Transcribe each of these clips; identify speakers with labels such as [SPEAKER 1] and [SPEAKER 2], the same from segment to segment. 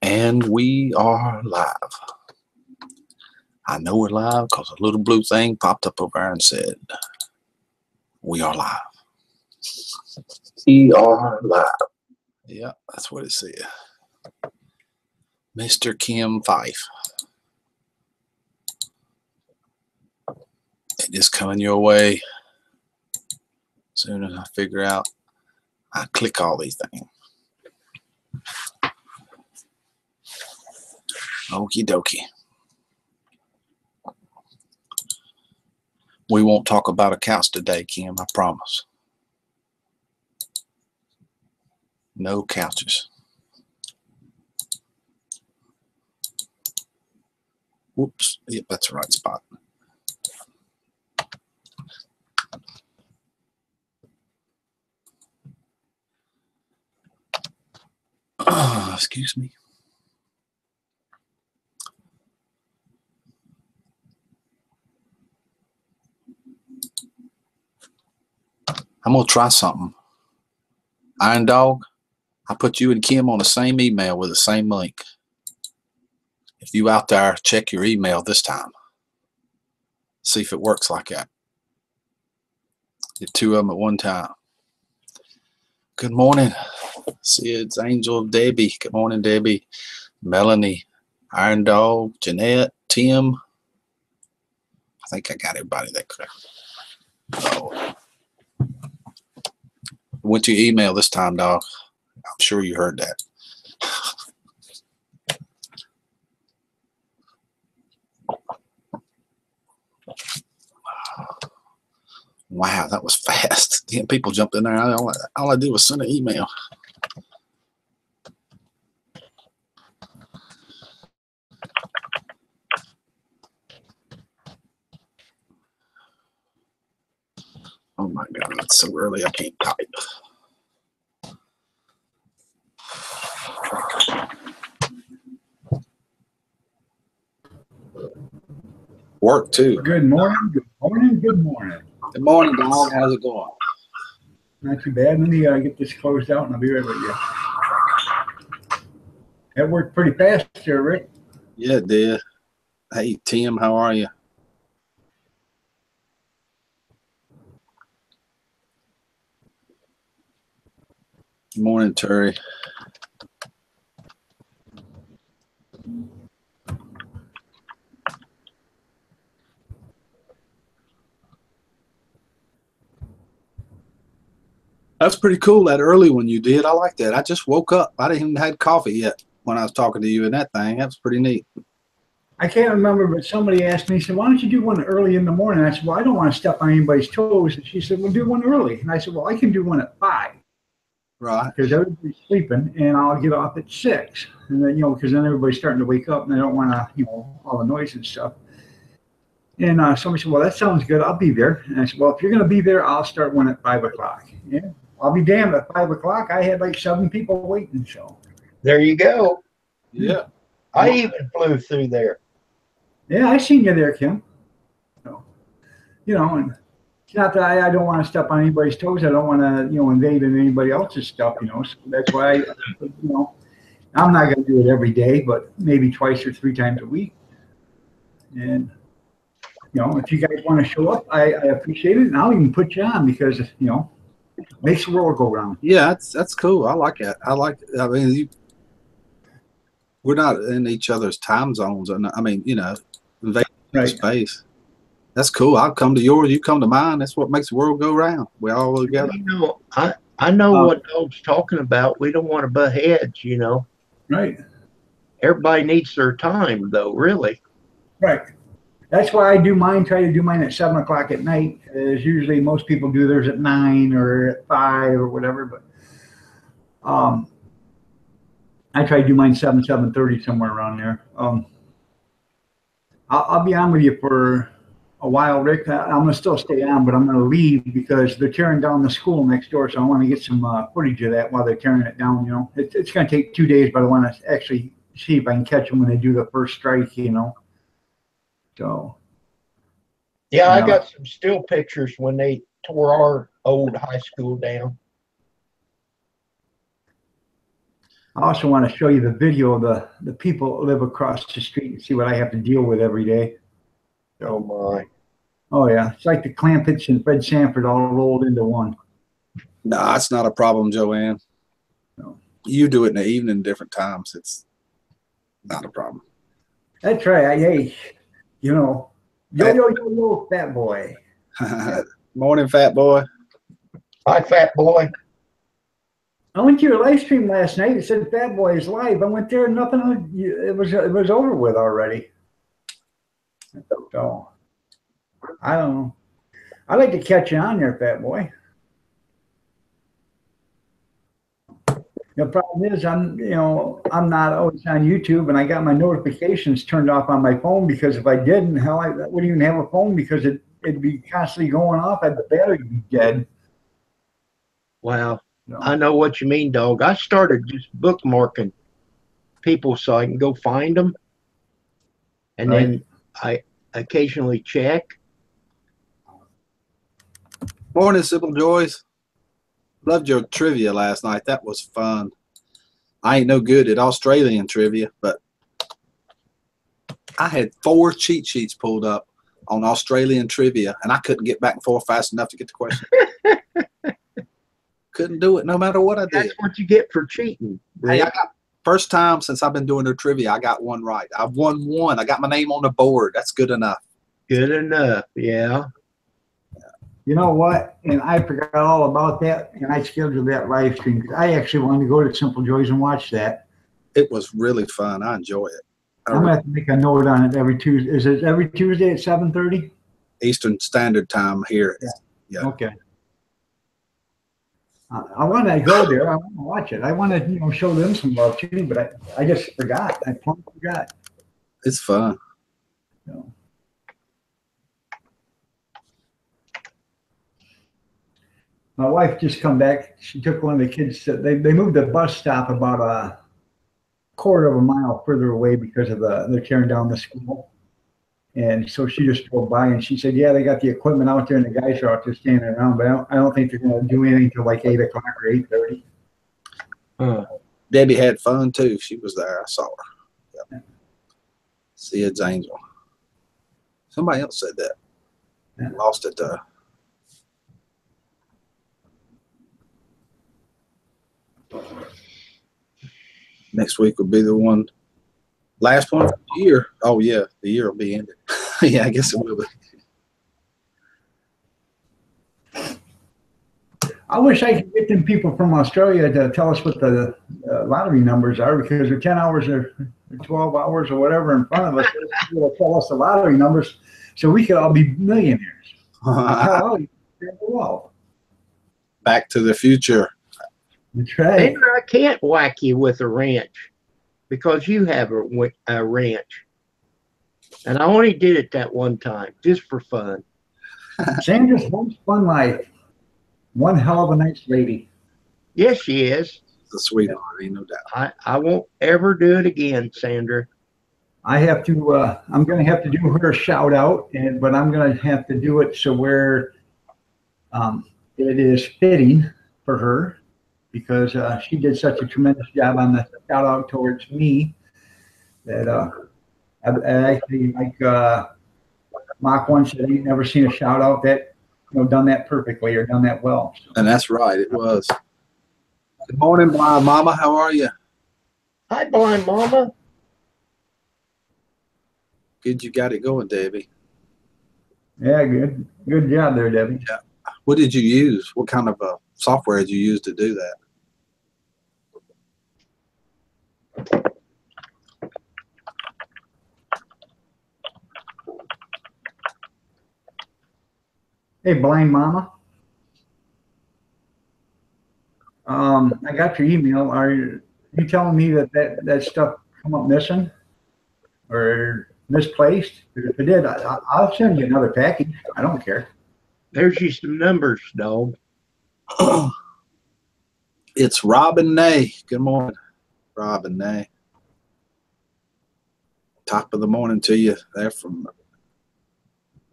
[SPEAKER 1] And we are live. I know we're live because a little blue thing popped up over there and said, we are live. We are live. Yeah, that's what it said. Mr. Kim Fife. It is coming your way. As soon as I figure out, I click all these things. Okie dokie. We won't talk about accounts today, Kim, I promise. No couches. Whoops. Yep, that's the right spot. Excuse me. I'm going to try something. Iron Dog, I put you and Kim on the same email with the same link. If you out there, check your email this time. See if it works like that. Get two of them at one time. Good morning, Sid's Angel, Debbie. Good morning, Debbie. Melanie, Iron Dog, Jeanette, Tim. I think I got everybody that correct. Oh. Went to your email this time, dog. I'm sure you heard that. Wow, that was fast. Damn, people jumped in there. All I did was send an email. Oh my God, it's so early I can't type. Work too.
[SPEAKER 2] Good morning, good morning, good morning.
[SPEAKER 1] Good morning, dog. How's it going?
[SPEAKER 2] Not too bad. Let me get this closed out and I'll be right with you. That worked pretty fast there, Rick.
[SPEAKER 1] Yeah, it did. Hey, Tim, how are you? Good morning, Terry. That's pretty cool, that early one you did. I like that. I just woke up. I didn't even had coffee yet when I was talking to you in that thing. That was pretty neat.
[SPEAKER 2] I can't remember, but somebody asked me, said, why don't you do one early in the morning? I said, well, I don't want to step on anybody's toes. And she said, well, do one early. And I said, well, I can do one at 5.
[SPEAKER 1] Right.
[SPEAKER 2] Because everybody's sleeping and I'll get off at 6. And then, because then everybody's starting to wake up and they don't want to, all the noise and stuff. And somebody said, well, that sounds good. I'll be there. And I said, well, if you're going to be there, I'll start one at 5 o'clock. Yeah. I'll be damned, at 5 o'clock. I had like 7 people waiting. So
[SPEAKER 3] there you go.
[SPEAKER 1] Yeah.
[SPEAKER 3] I even flew through there.
[SPEAKER 2] Yeah, I seen you there, Kim. So, and it's not that I don't want to step on anybody's toes. I don't want to, invade in anybody else's stuff, So that's why, I'm not going to do it every day, but maybe twice or 3 times a week. And, if you guys want to show up, I appreciate it. And I'll even put you on because, makes the world go round.
[SPEAKER 1] Yeah, that's cool. I like it. I mean, we're not in each other's time zones. I mean, invading space. That's cool. I'll come to yours. You come to mine. That's what makes the world go round. We all together.
[SPEAKER 3] I know what Dog's talking about. We don't want to butt heads,
[SPEAKER 2] Right.
[SPEAKER 3] Everybody needs their time, though, really.
[SPEAKER 2] Right. That's why I do mine. Try to do mine at 7 o'clock at night. As usually most people do theirs at 9 or at 5 or whatever. But I try to do mine 7:30, somewhere around there. I'll be on with you for a while, Rick. I'm gonna still stay on, but I'm gonna leave because they're tearing down the school next door. So I want to get some footage of that while they're tearing it down. It's gonna take 2 days, but I want to actually see if I can catch them when they do the first strike. So.
[SPEAKER 3] Yeah, I got some still pictures when they tore our old high school down.
[SPEAKER 2] I also want to show you the video of the people that live across the street and see what I have to deal with every day.
[SPEAKER 3] Oh my.
[SPEAKER 2] Oh yeah, it's like the Clampets and Fred Sanford all rolled into one.
[SPEAKER 1] No, it's not a problem, Joanne.
[SPEAKER 2] No.
[SPEAKER 1] You do it in the evening, different times. It's not a problem.
[SPEAKER 2] That's right. Hey, you know, yo, fat boy.
[SPEAKER 1] Morning, fat boy.
[SPEAKER 3] Hi, fat boy.
[SPEAKER 2] I went to your live stream last night. It said Fat Boy is live. I went there, nothing. It was over with already. So I don't know. I'd like to catch you on there, Fat Boy. The problem is I'm not always on YouTube, and I got my notifications turned off on my phone because if I didn't, hell, I wouldn't even have a phone because it'd be constantly going off and the battery would be dead.
[SPEAKER 3] Wow.
[SPEAKER 2] No.
[SPEAKER 3] I know what you mean, dog. I started just bookmarking people so I can go find them. And
[SPEAKER 2] Right.
[SPEAKER 3] then I occasionally check.
[SPEAKER 1] Morning, Sybil Joyce. Loved your trivia last night. That was fun. I ain't no good at Australian trivia, but I had 4 cheat sheets pulled up on Australian trivia, and I couldn't get back and forth fast enough to get the question. Couldn't do it no matter what I did.
[SPEAKER 3] That's what you get for cheating.
[SPEAKER 1] Hey, I got first time since I've been doing the trivia, I got one right. I've won one. I got my name on the board. That's good enough.
[SPEAKER 3] Good enough. Yeah.
[SPEAKER 2] You know what? And I forgot all about that, and I scheduled that live stream because I actually wanted to go to Simple Joys and watch that.
[SPEAKER 1] It was really fun. I enjoy it.
[SPEAKER 2] I'm gonna have to make a note on it every Tuesday. Is it every Tuesday at 7:30?
[SPEAKER 1] Eastern Standard Time here.
[SPEAKER 2] Yeah. Okay. I want to go there. I want to watch it. I want to, show them some love too. But I just forgot. I plumb forgot.
[SPEAKER 1] It's fun.
[SPEAKER 2] So. My wife just come back. She took one of the kids. They moved the bus stop about a quarter of a mile further away because of they're tearing down the school. And so she just drove by and she said, yeah, they got the equipment out there and the guys are out there standing around, but I don't think they're going to do anything till like 8 o'clock or 8:30.
[SPEAKER 1] Debbie had fun too. She was there. I saw her. Yep. Sid's Angel. Somebody else said that. Yeah. Lost it though. Next week will be the one. Last one for the year. Oh, yeah. The year will be ended. Yeah, I guess it will be.
[SPEAKER 2] I wish I could get them people from Australia to tell us what the lottery numbers are because they're 10 hours or 12 hours or whatever in front of us. They'll tell us the lottery numbers so we could all be millionaires.
[SPEAKER 1] Back to the future.
[SPEAKER 2] That's right.
[SPEAKER 3] Andrew, I can't whack you with a wrench because you have a wrench. And I only did it that one time, just for fun.
[SPEAKER 2] Sandra's home fun life. One hell of a nice lady.
[SPEAKER 3] Yes, she is.
[SPEAKER 1] It's a sweetheart, ain't no doubt.
[SPEAKER 3] I won't ever do it again, Sandra.
[SPEAKER 2] I have to, I'm going to have to do her a shout out, but I'm going to have to do it so where it is fitting for her because she did such a tremendous job on the shout out towards me that I actually, like Mark once said, he'd never seen a shout out that, done that perfectly or done that well. So.
[SPEAKER 1] And that's right, it was. Good morning, Blind Mama. How are you?
[SPEAKER 3] Hi, Blind Mama.
[SPEAKER 1] Good, you got it going, Debbie.
[SPEAKER 2] Yeah, good. Good job there, Debbie.
[SPEAKER 1] Yeah. What did you use? What kind of software did you use to do that?
[SPEAKER 2] Hey, Blind Mama. I got your email. Are you telling me that stuff come up missing or misplaced? If it did, I'll send you another package. I don't care.
[SPEAKER 3] There's you some numbers, dog.
[SPEAKER 1] It's Robin Nay. Good morning, Robin Nay. Top of the morning to you. They're from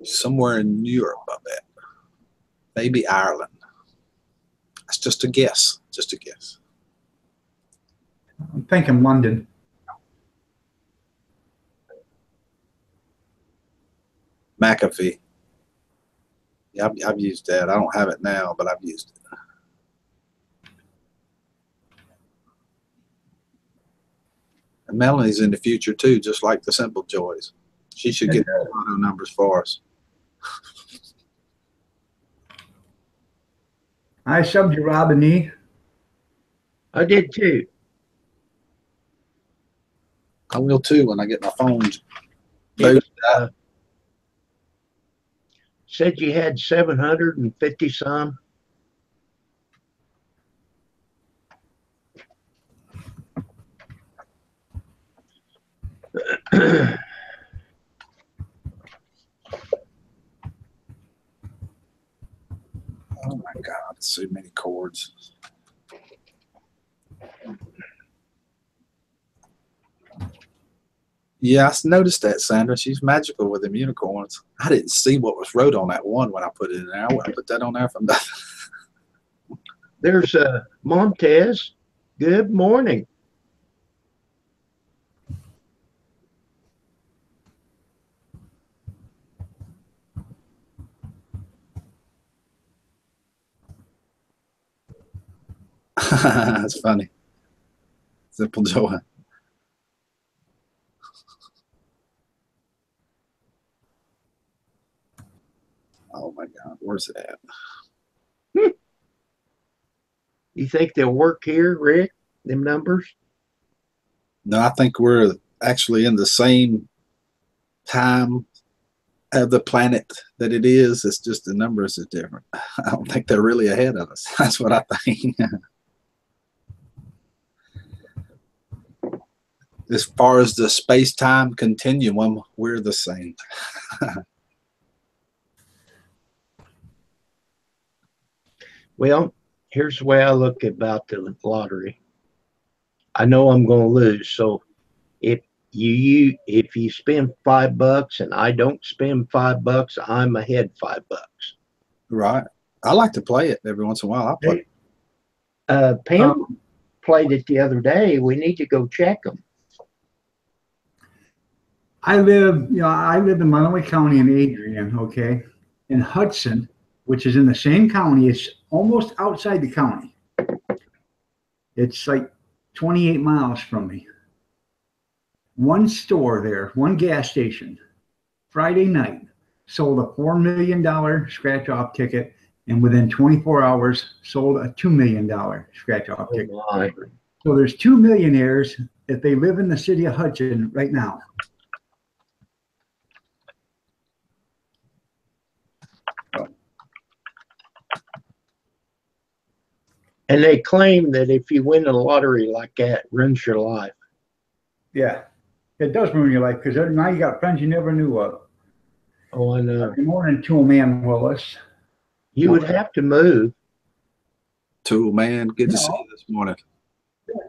[SPEAKER 1] somewhere in Europe, I bet. Maybe Ireland. That's just a guess. Just a guess.
[SPEAKER 2] I'm thinking London.
[SPEAKER 1] McAfee. Yeah, I've used that. I don't have it now, but I've used it. And Melanie's in the future too, just like the Simple Joys. She should get the auto numbers for us.
[SPEAKER 2] I subbed you, Rob and E.
[SPEAKER 3] I did too.
[SPEAKER 1] I will too when I get my phone.
[SPEAKER 3] Said you had 750 some.
[SPEAKER 1] Oh my God, so many chords. Yeah, I noticed that, Sandra. She's magical with them unicorns. I didn't see what was wrote on that one when I put it in there. I wouldn't put that on there for nothing.
[SPEAKER 3] There's Montez. Good morning.
[SPEAKER 1] That's funny. Simple Joy. Oh my God, where's it at?
[SPEAKER 3] You think they'll work here, Rick? Them numbers?
[SPEAKER 1] No, I think we're actually in the same time of the planet that it is. It's just the numbers is different. I don't think they're really ahead of us. That's what I think. As far as the space-time continuum, we're the same.
[SPEAKER 3] Well, here's the way I look about the lottery. I know I'm going to lose, so if you spend $5 and I don't spend $5, I'm ahead $5.
[SPEAKER 1] Right. I like to play it every once in a while. I play.
[SPEAKER 3] Pam played it the other day. We need to go check them.
[SPEAKER 2] I live in Montgomery County in Adrian, okay? In Hudson, which is in the same county, it's almost outside the county. It's like 28 miles from me. One store there, one gas station, Friday night, sold a $4 million scratch-off ticket, and within 24 hours, sold a $2 million scratch-off ticket.
[SPEAKER 3] My.
[SPEAKER 2] So there's 2 millionaires if they live in the city of Hudson right now.
[SPEAKER 3] And they claim that if you win a lottery like that, it ruins your life.
[SPEAKER 2] Yeah, it does ruin your life because now you got friends you never knew of.
[SPEAKER 3] Oh, I know.
[SPEAKER 2] Good morning, Tool Man Willis.
[SPEAKER 3] You would have to move.
[SPEAKER 1] Tool Man, good to see you this morning.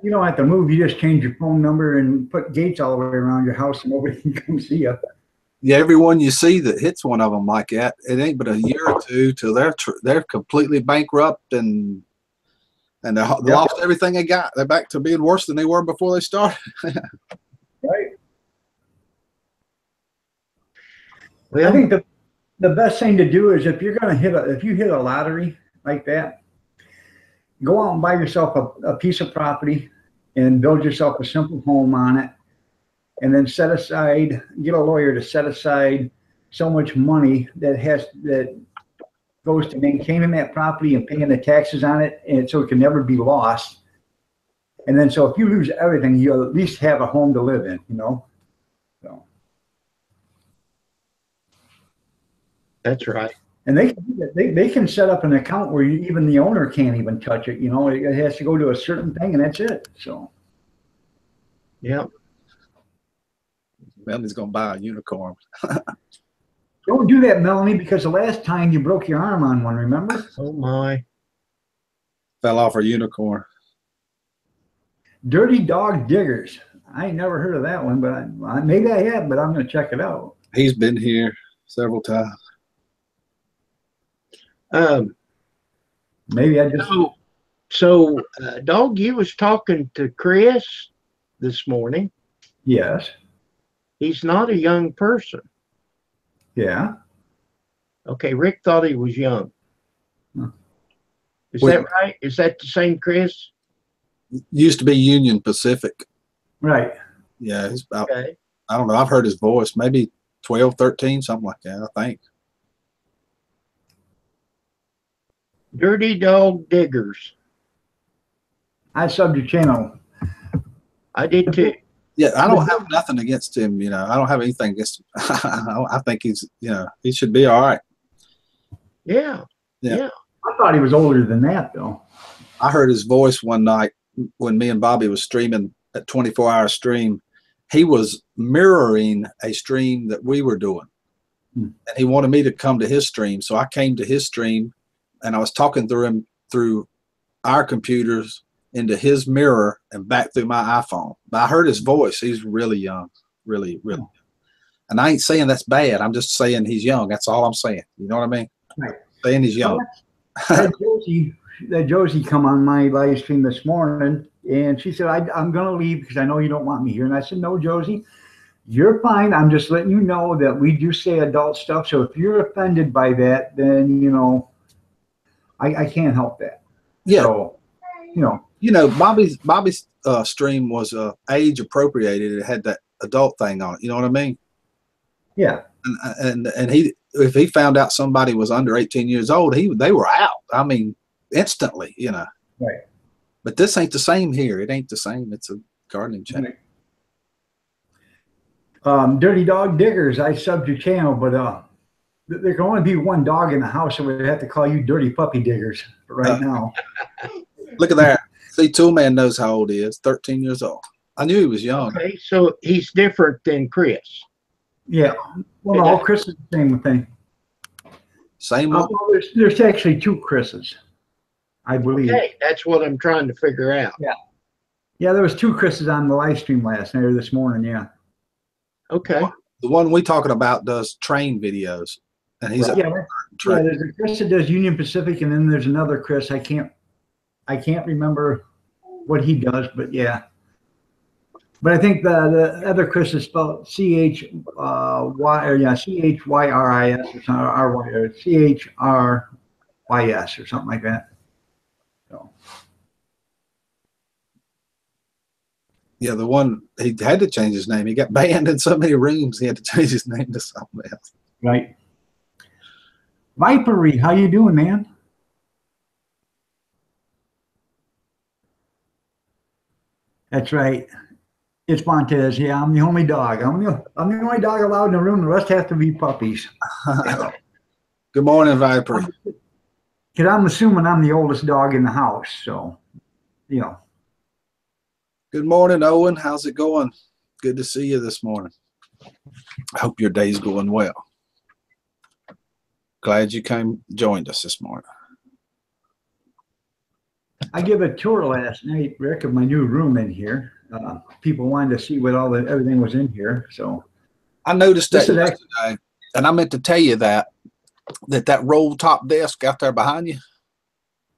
[SPEAKER 2] You don't have to move. You just change your phone number and put gates all the way around your house and nobody can come see you.
[SPEAKER 1] Yeah, everyone you see that hits one of them like that, it ain't but a year or two till they're completely bankrupt and they lost everything they got. They're back to being worse than they were before they started.
[SPEAKER 2] Right.
[SPEAKER 3] Well,
[SPEAKER 2] I think the best thing to do is if you're going to if you hit a lottery like that, go out and buy yourself a piece of property and build yourself a simple home on it, and then get a lawyer to set aside so much money that goes to maintaining that property and paying the taxes on it, and so it can never be lost. And then so if you lose everything, you'll at least have a home to live in, So
[SPEAKER 3] that's right.
[SPEAKER 2] and they can set up an account where even the owner can't even touch it. It has to go to a certain thing, and that's it. So
[SPEAKER 3] yeah.
[SPEAKER 1] Melanie's gonna buy a unicorn.
[SPEAKER 2] don't do that, Melanie, because the last time you broke your arm on one, remember?
[SPEAKER 3] Oh my.
[SPEAKER 1] Fell off her unicorn.
[SPEAKER 2] Dirty Dog Diggers. I ain't never heard of that one, but maybe I have, but I'm going to check it out.
[SPEAKER 1] He's been here several times.
[SPEAKER 2] Maybe I just.
[SPEAKER 3] So So, Dog, you was talking to Chris this morning.
[SPEAKER 2] Yes.
[SPEAKER 3] He's not a young person.
[SPEAKER 2] Yeah.
[SPEAKER 3] Okay, Rick thought he was young.
[SPEAKER 2] Huh.
[SPEAKER 3] Is
[SPEAKER 1] Wait.
[SPEAKER 3] that right? Is that the same Chris?
[SPEAKER 1] Used to be Union Pacific.
[SPEAKER 2] Right.
[SPEAKER 1] Yeah, he's about,
[SPEAKER 3] Okay.
[SPEAKER 1] I don't know, I've heard his voice, maybe 12, 13, something like that, I think.
[SPEAKER 3] Dirty Dog Diggers.
[SPEAKER 2] I subbed your channel.
[SPEAKER 3] I did too.
[SPEAKER 1] Yeah, I don't have nothing against him, you know. I don't have anything against him. I think he's, you know, he should be all right.
[SPEAKER 3] Yeah.
[SPEAKER 1] Yeah.
[SPEAKER 3] Yeah.
[SPEAKER 2] I thought he was older than that, though.
[SPEAKER 1] I heard his voice one night when me and Bobby was streaming a 24-hour stream. He was mirroring a stream that we were doing. And he wanted me to come to his stream. So I came to his stream and I was talking through him through our computers into his mirror and back through my iPhone. But I heard his voice. He's really young, really, really young. And I ain't saying that's bad. I'm just saying he's young. That's all I'm saying. You know what I mean?
[SPEAKER 2] Right.
[SPEAKER 1] Saying he's young.
[SPEAKER 2] That Josie come on my live stream this morning, and she said, I'm going to leave because I know you don't want me here. And I said, no, Josie, you're fine. I'm just letting you know that we do say adult stuff. So if you're offended by that, then, you know, I can't help that.
[SPEAKER 1] Yeah.
[SPEAKER 2] So,
[SPEAKER 1] Bobby's stream was age appropriated. It had that adult thing on it. You know what I mean?
[SPEAKER 2] Yeah.
[SPEAKER 1] And he, if he found out somebody was under 18 years old, they were out. I mean, instantly, you know.
[SPEAKER 2] Right.
[SPEAKER 1] But this ain't the same here. It ain't the same. It's a gardening channel.
[SPEAKER 2] Right. Dirty Dog Diggers, I subbed your channel, but there can only be one dog in the house, so we'd have to call you Dirty Puppy Diggers right now.
[SPEAKER 1] Look at that. See, Toolman knows how old he is. 13 years old. I knew he was young.
[SPEAKER 3] Okay, so he's different than Chris.
[SPEAKER 2] Yeah. Well, no, Chris is the same thing.
[SPEAKER 1] Same one?
[SPEAKER 2] Well, there's actually two Chris's, I believe.
[SPEAKER 3] Okay, that's what I'm trying to figure out.
[SPEAKER 2] Yeah. Yeah, there was two Chris's on the live stream last night or this morning, yeah.
[SPEAKER 3] Okay.
[SPEAKER 1] The one we talking about does train videos. And he's
[SPEAKER 2] yeah, there's a Chris that does Union Pacific, and then there's another Chris. I can't remember what he does, but yeah. But I think the other Chris is spelled CHYRIS or something, or CHRYS or something like that. So.
[SPEAKER 1] Yeah, the one, he had to change his name. He got banned in so many rooms, he had to change his name to something else.
[SPEAKER 2] Right. Vipery, how you doing, man? That's right. It's Montez. Yeah, I'm the only dog. I'm the only dog allowed in the room. The rest have to be puppies.
[SPEAKER 1] Good morning, Viper.
[SPEAKER 2] Because I'm assuming I'm the oldest dog in the house. So, you know.
[SPEAKER 1] Good morning, Owen. How's it going? Good to see you this morning. I hope your day's going well. Glad you joined us this morning.
[SPEAKER 2] I gave a tour last night, Rick, of my new room in here. People wanted to see what everything was in here. So
[SPEAKER 1] I noticed that yesterday, and I meant to tell you that roll top desk out there behind you.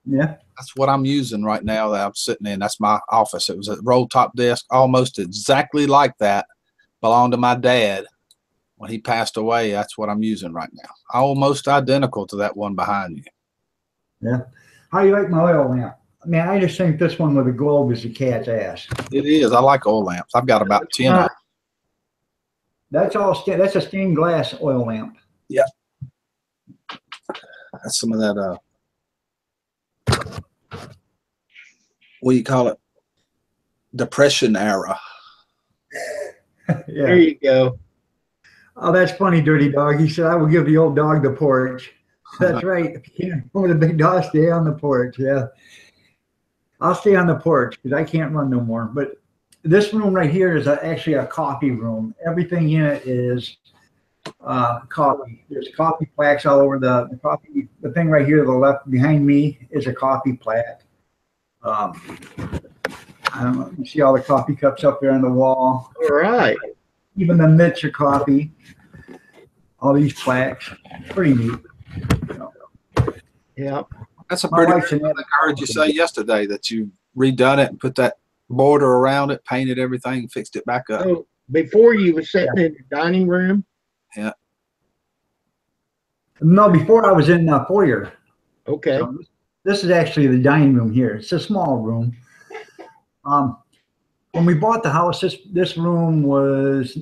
[SPEAKER 2] Yeah.
[SPEAKER 1] That's what I'm using right now that I'm sitting in. That's my office. It was a roll top desk, almost exactly like that. Belonged to my dad when he passed away. That's what I'm using right now. Almost identical to that one behind you.
[SPEAKER 2] Yeah. How you like my oil lamp? I mean, I just think this one with a globe is a cat's ass.
[SPEAKER 1] It is. I like oil lamps. I've got about 10 of them.
[SPEAKER 2] That's a stained glass oil lamp.
[SPEAKER 1] Yeah. That's some of that, what do you call it? Depression era.
[SPEAKER 2] Yeah.
[SPEAKER 3] There you go.
[SPEAKER 2] Oh, that's funny, Dirty Dog. He said, I will give the old dog the porch. That's right. If you can't run with a big dog, stay on the porch. Yeah. I'll stay on the porch because I can't run no more. But this room right here is actually a coffee room. Everything in it is coffee. There's coffee plaques all over the coffee. The thing right here to the left behind me is a coffee plaque. I don't know. You see all the coffee cups up there on the wall.
[SPEAKER 3] All right.
[SPEAKER 2] Even the mitts are coffee. All these plaques. Pretty neat.
[SPEAKER 3] Yeah.
[SPEAKER 1] That's a
[SPEAKER 2] My
[SPEAKER 1] pretty
[SPEAKER 2] wife's
[SPEAKER 1] good
[SPEAKER 2] in
[SPEAKER 1] one. I heard you say yesterday that you redone it and put that border around it, painted everything, fixed it back up.
[SPEAKER 3] So before you were sitting in the dining room?
[SPEAKER 1] Yeah.
[SPEAKER 2] No, before I was in the foyer.
[SPEAKER 3] Okay.
[SPEAKER 2] So this is actually the dining room here. It's a small room. When we bought the house, this room was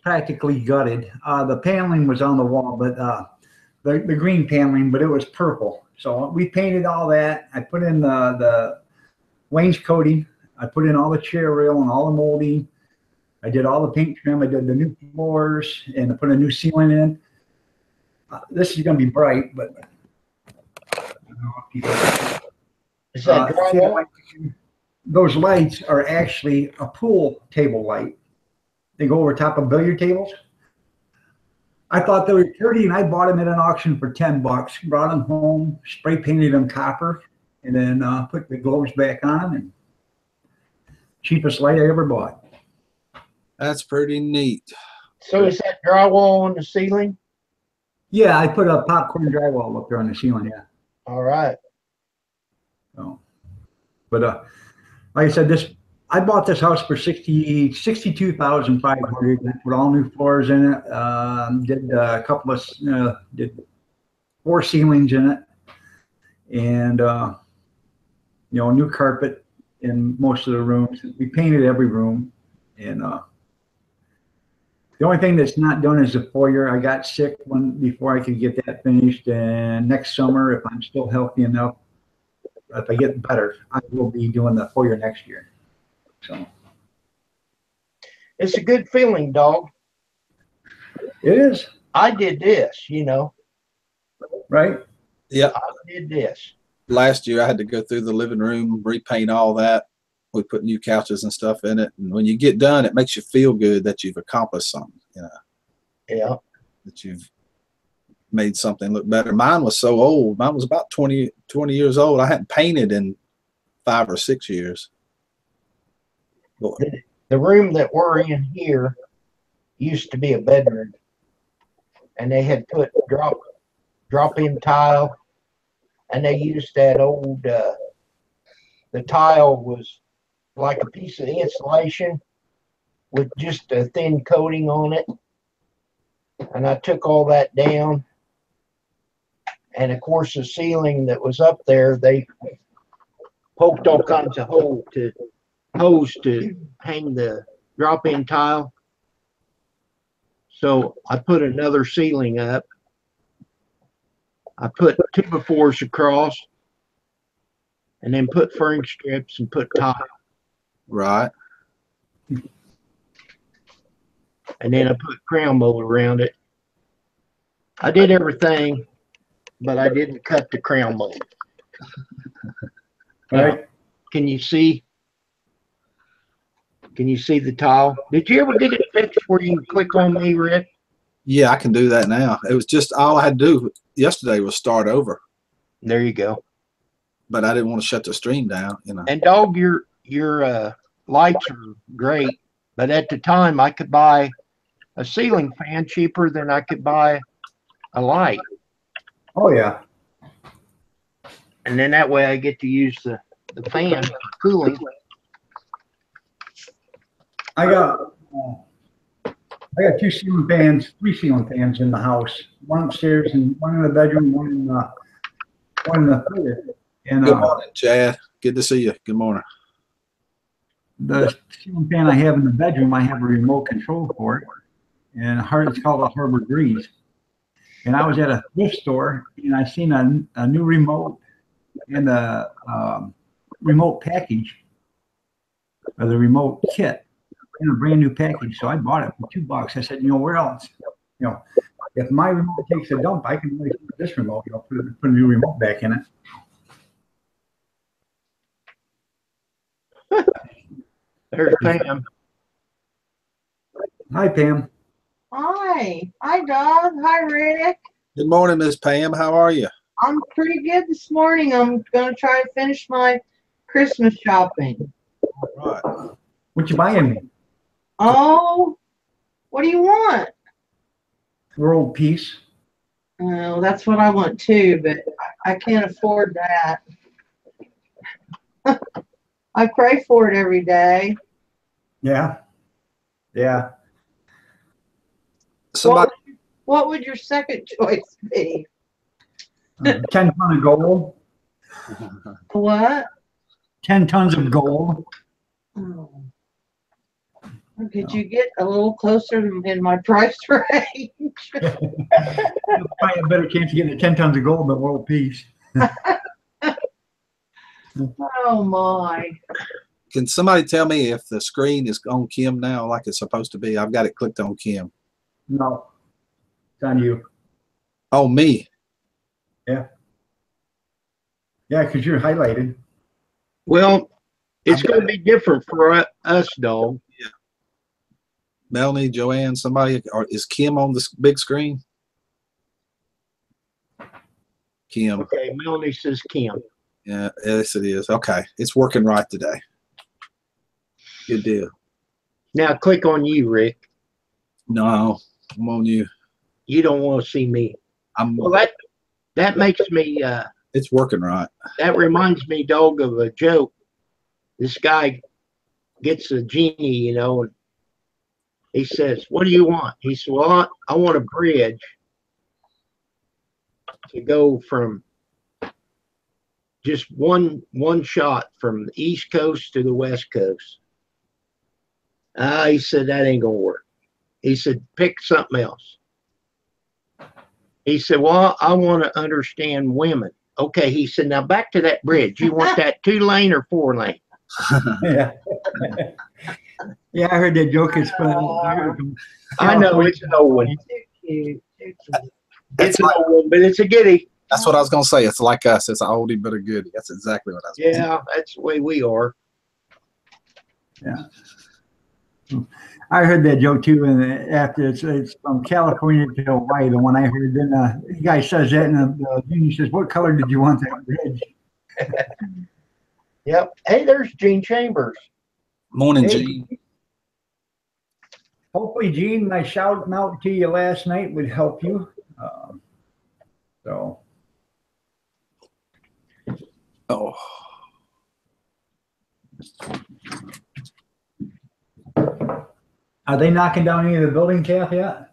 [SPEAKER 2] practically gutted. The paneling was on the wall, but the green paneling, but it was purple. So we painted all that. I put in the wainscoting. I put in all the chair rail and all the molding. I did all the paint trim. I did the new floors and I put a new ceiling in. This is going to be bright, but
[SPEAKER 3] Is that drywall?
[SPEAKER 2] those lights are actually a pool table light. They go over top of billiard tables. I thought they were pretty, and I bought them at an auction for $10. Brought them home, spray painted them copper, and then put the globes back on them. And cheapest light I ever bought.
[SPEAKER 1] That's pretty neat.
[SPEAKER 3] So is that drywall on the ceiling?
[SPEAKER 2] Yeah, I put a popcorn drywall up there on the ceiling. Yeah.
[SPEAKER 3] All right.
[SPEAKER 2] So, but like I said, I bought this house for $62,500. I put all new floors in it. Did a couple of did 4 ceilings in it, and new carpet in most of the rooms. We painted every room, and the only thing that's not done is the foyer. I got sick before I could get that finished, and next summer, if I'm still healthy enough, if I get better, I will be doing the foyer next year. So
[SPEAKER 3] it's a good feeling, dog.
[SPEAKER 2] It is.
[SPEAKER 3] I did this,
[SPEAKER 2] Right?
[SPEAKER 1] Yeah.
[SPEAKER 3] I did this.
[SPEAKER 1] Last year I had to go through the living room, repaint all that. We put new couches and stuff in it. And when you get done, it makes you feel good that you've accomplished something,
[SPEAKER 3] Yeah.
[SPEAKER 1] that you've made something look better. Mine was so old. Mine was about 20 years old. I hadn't painted in 5 or 6 years.
[SPEAKER 3] The room that we're in here used to be a bedroom, and they had put drop-in tile, and they used that old the tile was like a piece of insulation with just a thin coating on it, and I took all that down, and of course the ceiling that was up there, they poked all kinds of holes to hang the drop-in tile. So I put another ceiling up. I put 2x4s across, and then put furring strips and put tile.
[SPEAKER 1] Right.
[SPEAKER 3] And then I put crown mold around it. I did everything, but I didn't cut the crown mold.
[SPEAKER 2] Right.
[SPEAKER 3] Can you see? Can you see the tile? Did you ever get it fixed where you can click on me, Rick?
[SPEAKER 1] Yeah, I can do that now. It was just all I had to do yesterday was start over.
[SPEAKER 3] There you go.
[SPEAKER 1] But I didn't want to shut the stream down,
[SPEAKER 3] And dog, your lights are great, but at the time I could buy a ceiling fan cheaper than I could buy a light.
[SPEAKER 2] Oh yeah.
[SPEAKER 3] And then that way I get to use the fan for cooling.
[SPEAKER 2] I got 2 ceiling fans, 3 ceiling fans in the house. One upstairs and one in the bedroom, one in the foyer. And
[SPEAKER 1] Good morning, Chad. Good to see you. Good morning.
[SPEAKER 2] the ceiling fan I have in the bedroom, I have a remote control for it, and it's called a Harbor Breeze. And I was at a thrift store, and I seen a new remote and a remote package, or the remote kit, in a brand new package. So I bought it for $2. I said, where else? If my remote takes a dump, I can really put this remote, put a new remote back in it.
[SPEAKER 3] There's Pam.
[SPEAKER 2] Hi, Pam.
[SPEAKER 4] Hi. Hi, Doug. Hi, Rick.
[SPEAKER 1] Good morning, Miss Pam. How are you?
[SPEAKER 4] I'm pretty good this morning. I'm going to try to finish my Christmas shopping.
[SPEAKER 1] All right.
[SPEAKER 2] What you buying me?
[SPEAKER 4] Oh, what do you want?
[SPEAKER 2] World peace.
[SPEAKER 4] Well, that's what I want too, but I can't afford that. I pray for it every day.
[SPEAKER 2] Yeah. Yeah.
[SPEAKER 1] Somebody,
[SPEAKER 4] What would your second choice be?
[SPEAKER 2] 10 tons of gold.
[SPEAKER 4] What?
[SPEAKER 2] 10 tons of gold.
[SPEAKER 4] Oh. Could you get a little closer in my price range?
[SPEAKER 2] Probably a better chance of getting the 10 tons of gold than world peace.
[SPEAKER 4] Oh my.
[SPEAKER 1] can somebody tell me if the screen is on Kim now like it's supposed to be? I've got it clicked on Kim.
[SPEAKER 2] No, it's on you.
[SPEAKER 1] Oh, me.
[SPEAKER 2] Yeah. Yeah, because you're highlighted.
[SPEAKER 3] Well, it's going to be different for us, dog.
[SPEAKER 1] Yeah. Melanie, Joanne, somebody, or is Kim on this big screen? Kim.
[SPEAKER 3] Okay, Melanie says Kim.
[SPEAKER 1] Yeah, yes, it is. Okay, it's working right today. Good deal.
[SPEAKER 3] Now click on you, Rick.
[SPEAKER 1] No, I'm on you.
[SPEAKER 3] You don't want to see me. Well, that makes me.
[SPEAKER 1] It's working right.
[SPEAKER 3] That reminds me, dog, of a joke. This guy gets a genie, and he says, "What do you want?" He says, "Well, I want a bridge to go from just one shot from the East Coast to the West Coast." He said, "That ain't gonna work." He said, "Pick something else." He said, "Well, I want to understand women." Okay, he said, "Now back to that bridge. You want that 2-lane or 4-lane?"
[SPEAKER 2] Yeah. Yeah, I heard that joke. It's funny.
[SPEAKER 3] I know it's an old one.
[SPEAKER 4] Too cute. Too cute.
[SPEAKER 3] It's an old one, but it's a goodie.
[SPEAKER 1] That's what I was gonna say. It's like us. It's an oldie but a goodie. That's exactly what I was.
[SPEAKER 3] Yeah, that's the way we are.
[SPEAKER 2] Yeah. I heard that joke too, and after it's from California to Hawaii, the one I heard. Then the guy says that, and the genie says, "What color did you want that bridge?"
[SPEAKER 3] Yep. Hey, there's Gene Chambers.
[SPEAKER 1] Morning,
[SPEAKER 2] Hey.
[SPEAKER 1] Gene.
[SPEAKER 2] Hopefully, Gene, my shout out to you last night would help you. So.
[SPEAKER 1] Oh.
[SPEAKER 2] Are they knocking down any of the building, Kath, yet?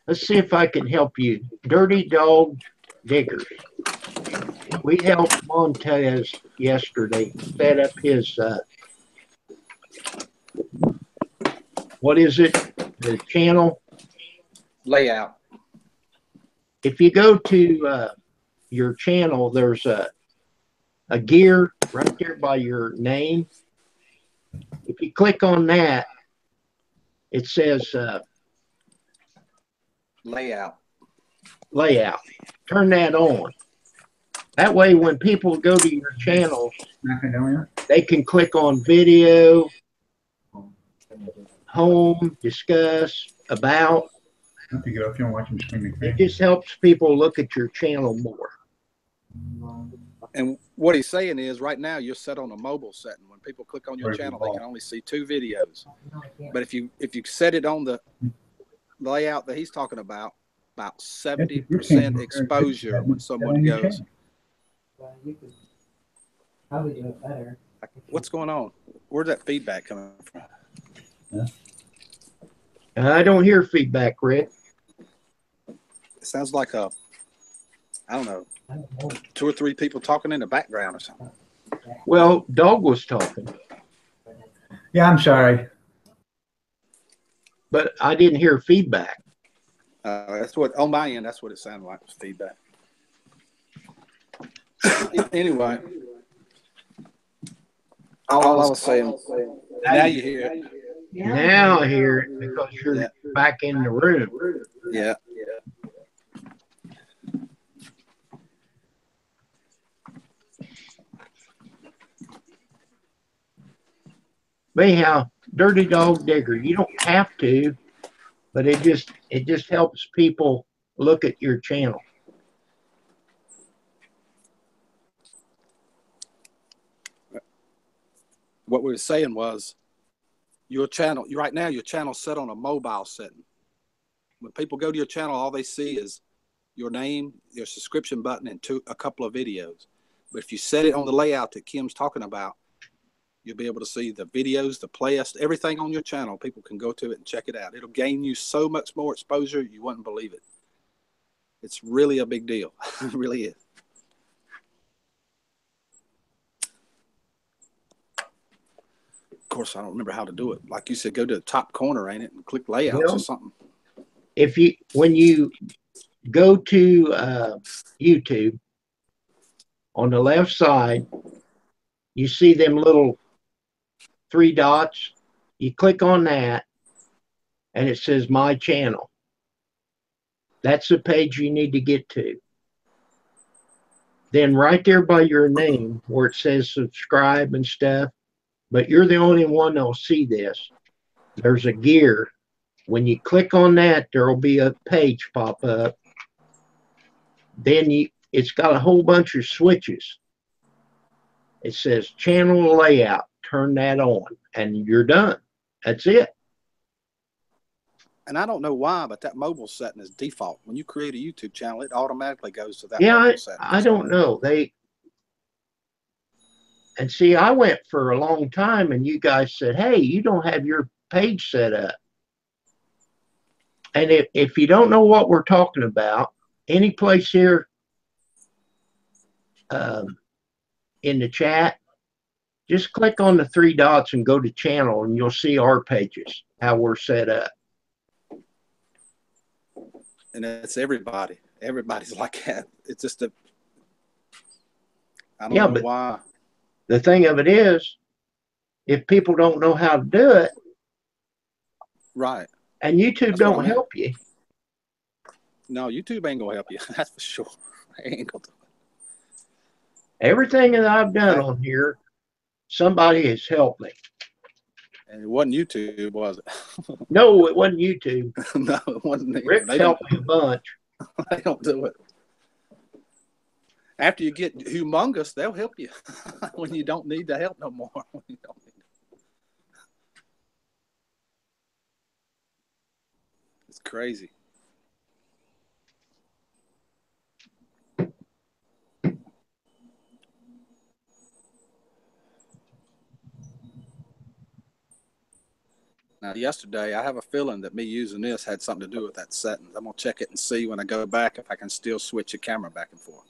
[SPEAKER 3] Let's see if I can help you. Dirty Dog Diggers. We helped Montez yesterday set up his, what is it? The channel?
[SPEAKER 1] Layout.
[SPEAKER 3] If you go to your channel, there's a gear right there by your name. If you click on that, it says
[SPEAKER 1] Layout.
[SPEAKER 3] layout. Turn that on. That way, when people go to your channel,
[SPEAKER 2] Knocking down here?
[SPEAKER 3] they can click on video, home, discuss, about.
[SPEAKER 2] I have to get up here and watch them screaming.
[SPEAKER 3] It just helps people look at your channel more.
[SPEAKER 1] And what he's saying is, right now you're set on a mobile setting. When people click on your channel, they can only see 2 videos. But if you set it on the layout that he's talking about 70% exposure when someone goes.
[SPEAKER 5] Well, you could probably do it better.
[SPEAKER 1] What's going on? Where's that feedback coming from?
[SPEAKER 3] I don't hear feedback, Rick.
[SPEAKER 1] It sounds like I don't know,
[SPEAKER 5] I don't know.
[SPEAKER 1] 2 or 3 people talking in the background or something.
[SPEAKER 3] Well, Dog was talking,
[SPEAKER 2] Yeah, I'm sorry.
[SPEAKER 3] but I didn't hear feedback.
[SPEAKER 1] That's what, on my end, that's what it sounded like, was feedback. Anyway, all I was saying, now you hear it.
[SPEAKER 4] Yeah.
[SPEAKER 3] Now I hear it because you're back in the room.
[SPEAKER 1] Yeah.
[SPEAKER 3] But anyhow, Dirty Dog Digger, you don't have to, but it just helps people look at your channel.
[SPEAKER 1] What we were saying was your channel, right now, your channel's set on a mobile setting. When people go to your channel, all they see is your name, your subscription button, and a couple of videos. But if you set it on the layout that Kim's talking about, you'll be able to see the videos, the playlist, everything on your channel. People can go to it and check it out. It'll gain you so much more exposure, you wouldn't believe it. It's really a big deal. It really is. Of course, I don't remember how to do it. Like you said, go to the top corner, ain't it, and click layouts or something.
[SPEAKER 3] When you go to YouTube, on the left side, you see them little 3 dots. You click on that, and it says My Channel. That's the page you need to get to. Then right there by your name, where it says subscribe and stuff, but you're the only one that'll see this. There's a gear. When you click on that, there'll be a page pop up. Then it's got a whole bunch of switches. It says channel layout. Turn that on, and you're done. That's it.
[SPEAKER 1] And I don't know why, but that mobile setting is default. When you create a YouTube channel, it automatically goes to that mobile setting.
[SPEAKER 3] I don't know. And see, I went for a long time, and you guys said, hey, you don't have your page set up. And if you don't know what we're talking about, any place here in the chat, just click on the 3 dots and go to channel, and you'll see our pages, how we're set up.
[SPEAKER 1] And that's everybody. Everybody's like that. It's just I don't know why.
[SPEAKER 3] The thing of it is, if people don't know how to do it,
[SPEAKER 1] right,
[SPEAKER 3] and YouTube don't help you.
[SPEAKER 1] No, YouTube ain't gonna help you. That's for sure. Ain't gonna do it.
[SPEAKER 3] Everything that I've done on here, somebody has helped me.
[SPEAKER 1] And it wasn't YouTube, was it?
[SPEAKER 3] No, it wasn't YouTube.
[SPEAKER 1] No, it wasn't.
[SPEAKER 3] Rick helped me a bunch.
[SPEAKER 1] They don't do it. After you get humongous, they'll help you when you don't need the help no more. It's crazy. Now, yesterday, I have a feeling that me using this had something to do with that settings. I'm going to check it and see when I go back if I can still switch the camera back and forth.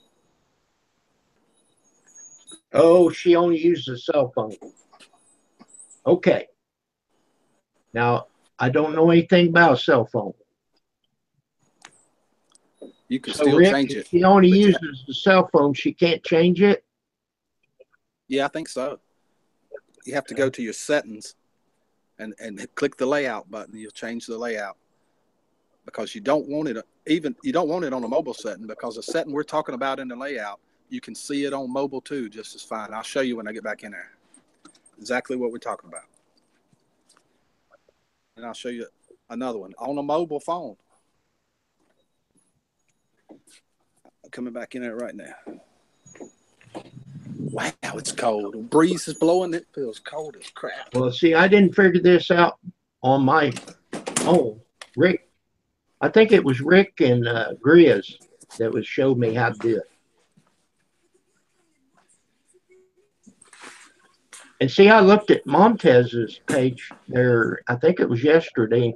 [SPEAKER 3] Oh, she only uses a cell phone. Okay. Now, I don't know anything about a cell phone.
[SPEAKER 1] You can still change it.
[SPEAKER 3] If she only uses the cell phone, she can't change it?
[SPEAKER 1] Yeah, I think so. You have to go to your settings and click the layout button. You'll change the layout because you don't want it you don't want it on a mobile setting, because the setting we're talking about in the layout, you can see it on mobile too just as fine. I'll show you when I get back in there exactly what we're talking about. And I'll show you another one on a mobile phone. I'm coming back in there right now. Wow, it's cold. The breeze is blowing. It feels cold as crap.
[SPEAKER 3] Well, see, I didn't figure this out on my own. Rick, I think it was Rick and Grizz that showed me how to do it. And see, I looked at Montez's page there, I think it was yesterday.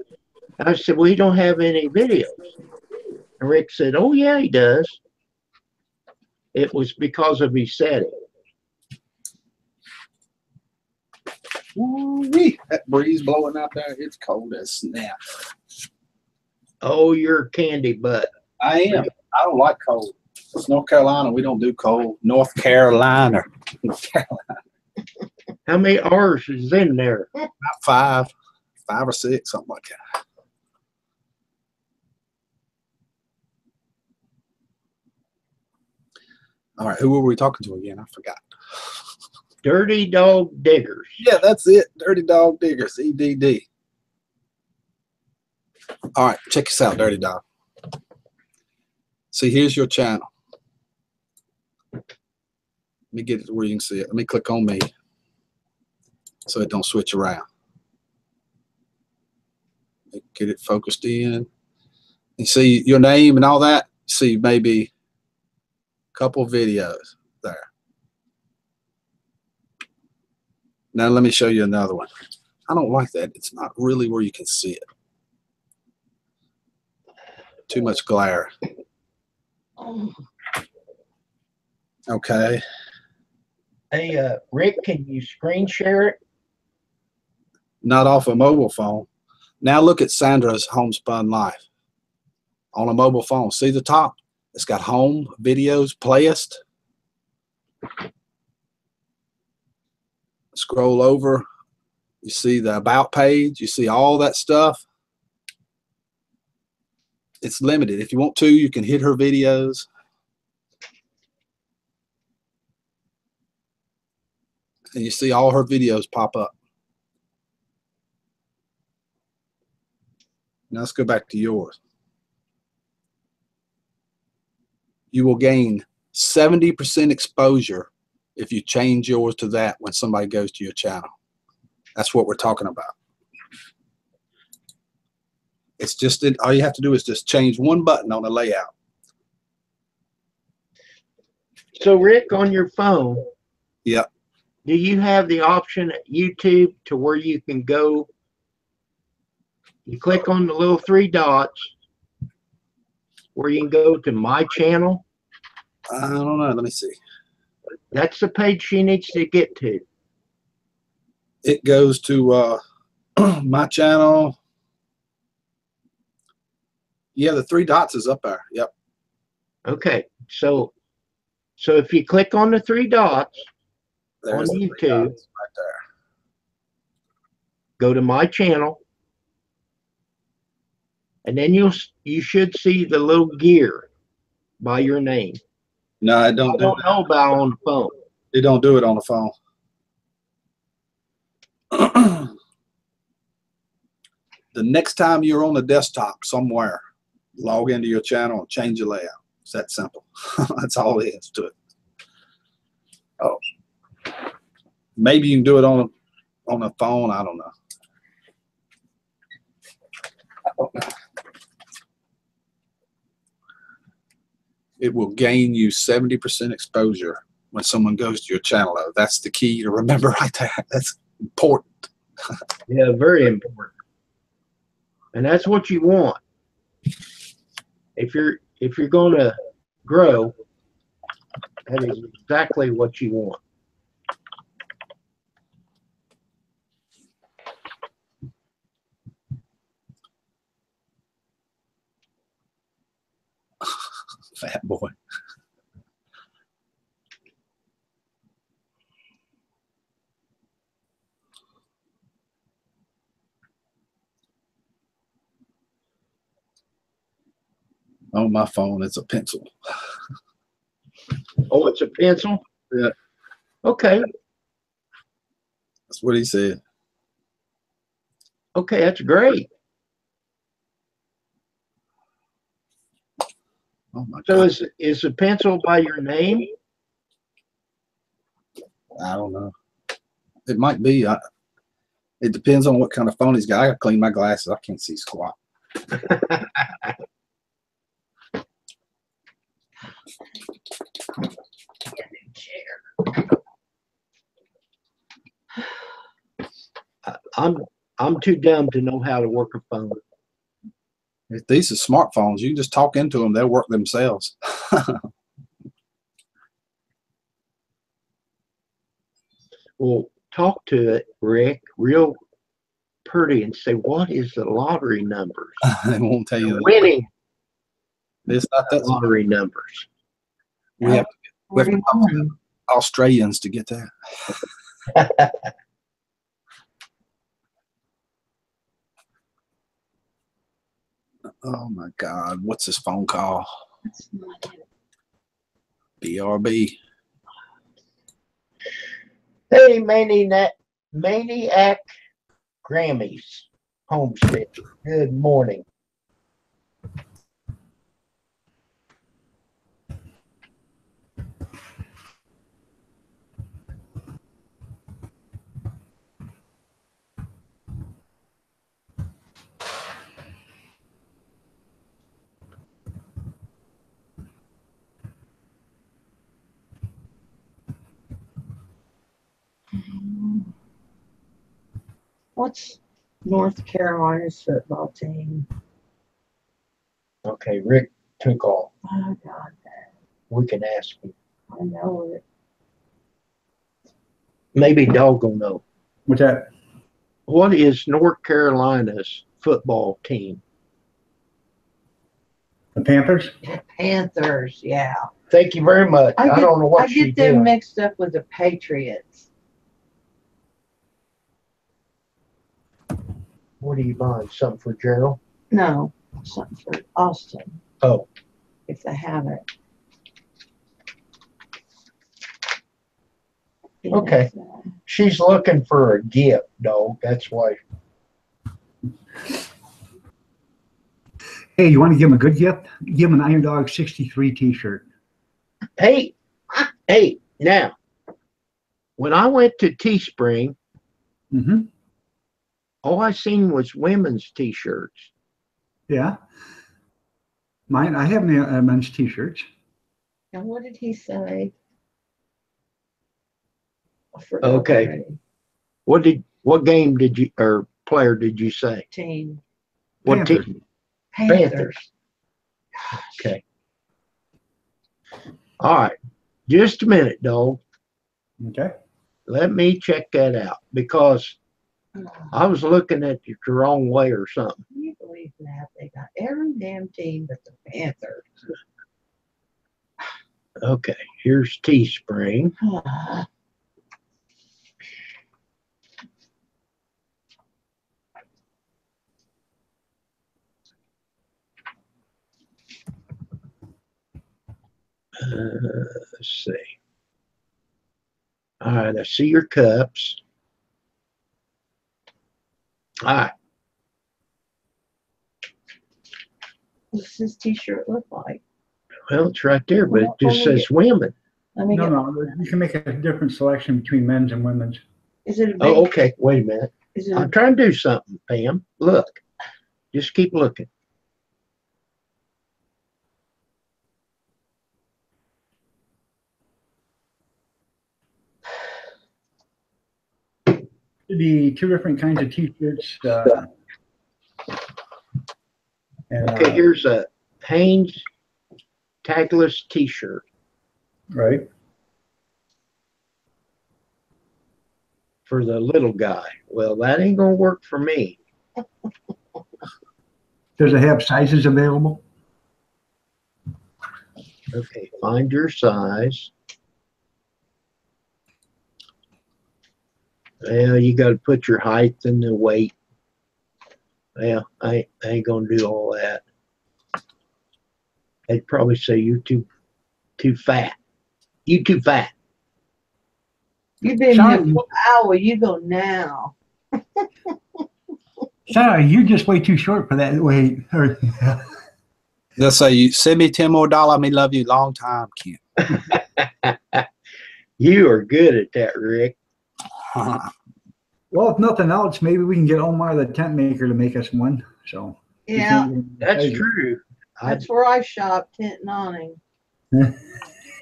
[SPEAKER 3] And I said, well, he don't have any videos. And Rick said, oh, yeah, he does. It was because of his setting.
[SPEAKER 1] Ooh-wee. That breeze blowing out there, it's cold as snap.
[SPEAKER 3] Oh, you're candy butt.
[SPEAKER 1] I am. I don't like cold. It's North Carolina. We don't do cold. North Carolina.
[SPEAKER 3] How many R's is in there?
[SPEAKER 1] About 5 or 6, something like that. All right, who were we talking to again? I forgot.
[SPEAKER 3] Dirty Dog Diggers.
[SPEAKER 1] Yeah, that's it. Dirty Dog Diggers, EDD. All right, check this out, Dirty Dog. See, here's your channel. Let me get it where you can see it. Let me click on me so it don't switch around. Get it focused in. You see your name and all that. See maybe a couple videos there. Now let me show you another one. I don't like that. It's not really where you can see it. Too much glare. Okay.
[SPEAKER 3] Hey, Rick, can you screen share it?
[SPEAKER 1] Not off a mobile phone. Now look at Sandra's Homespun Life on a mobile phone. See the top? It's got home, videos, playlist. Scroll over. You see the about page. You see all that stuff. It's limited. If you want to, you can hit her videos. And you see all her videos pop up. Now let's go back to yours. You will gain 70% exposure if you change yours to that when somebody goes to your channel. That's what we're talking about. It's just, all you have to do is just change one button on the layout.
[SPEAKER 3] So, Rick, on your phone,
[SPEAKER 1] Yeah.
[SPEAKER 3] do you have the option at YouTube to where you can go, you click on the little 3 dots where you can go to my channel?
[SPEAKER 1] I don't know. Let me see.
[SPEAKER 3] That's the page she needs to get to.
[SPEAKER 1] It goes to my channel. Yeah, the 3 dots is up there. Yep.
[SPEAKER 3] Okay, so if you click on the 3 dots
[SPEAKER 1] There's
[SPEAKER 3] on
[SPEAKER 1] the 3
[SPEAKER 3] YouTube,
[SPEAKER 1] dots right there.
[SPEAKER 3] go to my channel, and then you should see the little gear by your name.
[SPEAKER 1] No, I
[SPEAKER 3] I
[SPEAKER 1] don't do
[SPEAKER 3] don't
[SPEAKER 1] that.
[SPEAKER 3] know about on the phone.
[SPEAKER 1] It don't do it on the phone. The next time you're on a desktop somewhere, log into your channel and change your layout. It's that simple. That's all it is to it. Oh, maybe you can do it on a phone. I don't know. It will gain you 70% exposure when someone goes to your channel. That's the key to remember right there. That's important.
[SPEAKER 3] Yeah, very important. And that's what you want. If you're going to grow, that is exactly what you want.
[SPEAKER 1] Fat boy. On my phone, it's a pencil.
[SPEAKER 3] Oh, it's a pencil?
[SPEAKER 1] Yeah.
[SPEAKER 3] Okay.
[SPEAKER 1] That's what he said.
[SPEAKER 3] Okay, that's great.
[SPEAKER 1] Oh my
[SPEAKER 3] So
[SPEAKER 1] God.
[SPEAKER 3] is the pencil by your name?
[SPEAKER 1] I don't know. It might be. It depends on what kind of phone he's got. I got to clean my glasses. I can't see squat.
[SPEAKER 3] I'm too dumb to know how to work a phone.
[SPEAKER 1] If these are smartphones, you can just talk into them. They'll work themselves.
[SPEAKER 3] Well, talk to it, Rick, real pretty, and say, what is the lottery numbers?
[SPEAKER 1] They won't tell you.
[SPEAKER 3] Winning
[SPEAKER 1] It's not that.
[SPEAKER 3] lottery numbers.
[SPEAKER 1] We have to talk to Australians to get that. Oh my God. What's this phone call? BRB.
[SPEAKER 3] Hey, Maniac Grammys Homestead. Good morning.
[SPEAKER 4] What's North Carolina's football team?
[SPEAKER 3] Okay, Rick took off.
[SPEAKER 4] Oh God,
[SPEAKER 3] We can ask him.
[SPEAKER 4] I know it.
[SPEAKER 3] Maybe Dog will know.
[SPEAKER 2] What's that?
[SPEAKER 3] What is North Carolina's football team?
[SPEAKER 2] The Panthers?
[SPEAKER 4] Panthers, yeah.
[SPEAKER 3] Thank you very much. I don't know what
[SPEAKER 4] I
[SPEAKER 3] she's
[SPEAKER 4] get them
[SPEAKER 3] doing.
[SPEAKER 4] mixed up with the Patriots.
[SPEAKER 3] What are you buying? Something for Gerald?
[SPEAKER 4] No, something for Austin.
[SPEAKER 3] Oh.
[SPEAKER 4] If they have it.
[SPEAKER 3] Okay. She's looking for a gift, Dog. That's why.
[SPEAKER 2] Hey, you want to give him a good gift? Give him an Iron Dog 63 t-shirt.
[SPEAKER 3] Hey, now, when I went to Teespring,
[SPEAKER 2] Mm-hmm.
[SPEAKER 3] all I seen was women's t-shirts.
[SPEAKER 2] Yeah. Mine, I have men's t-shirts.
[SPEAKER 4] And what did he say? I forgot
[SPEAKER 3] Okay.
[SPEAKER 4] already.
[SPEAKER 3] What game did you, or player did you say?
[SPEAKER 4] Team.
[SPEAKER 3] What
[SPEAKER 2] Panthers.
[SPEAKER 3] team?
[SPEAKER 4] Panthers.
[SPEAKER 3] Okay. All right. Just a minute, Dog.
[SPEAKER 2] Okay.
[SPEAKER 3] Let me check that out because I was looking at it the wrong way or something.
[SPEAKER 4] Can you believe that? They got every damn team but the Panthers.
[SPEAKER 3] Okay. Here's Teespring. Let's see. All right, I see your cups. All right.
[SPEAKER 4] What does this t-shirt look like?
[SPEAKER 3] Well, it's right there, but it
[SPEAKER 4] Well,
[SPEAKER 3] just
[SPEAKER 4] let me
[SPEAKER 3] says women.
[SPEAKER 4] Let me get.
[SPEAKER 2] No, you can make a different selection between men's and women's.
[SPEAKER 4] Is it a big?
[SPEAKER 3] Oh, okay. Wait a minute.
[SPEAKER 4] Is it?
[SPEAKER 3] I'm trying to do something, Pam. Look. Just keep looking.
[SPEAKER 2] The two different kinds of t-shirts.
[SPEAKER 3] Okay, here's a Hanes tagless t-shirt.
[SPEAKER 2] Right.
[SPEAKER 3] For the little guy. Well, that ain't gonna work for me.
[SPEAKER 2] Does it have sizes available?
[SPEAKER 3] Okay, find your size. Well, you got to put your height and the weight. Well, I ain't gonna do all that. They'd probably say you're too fat. You too fat.
[SPEAKER 4] You've been
[SPEAKER 2] Sorry.
[SPEAKER 4] here for an hour. You go now.
[SPEAKER 2] Sorry, you're just way too short for that weight.
[SPEAKER 1] They'll say, "You send me $10 more, me love you long time, Kent."
[SPEAKER 3] You are good at that, Rick.
[SPEAKER 2] Well, if nothing else, maybe we can get Omar the tent maker to make us one. So
[SPEAKER 4] Yeah,
[SPEAKER 3] That's true.
[SPEAKER 4] that's where I shop, tent and awning.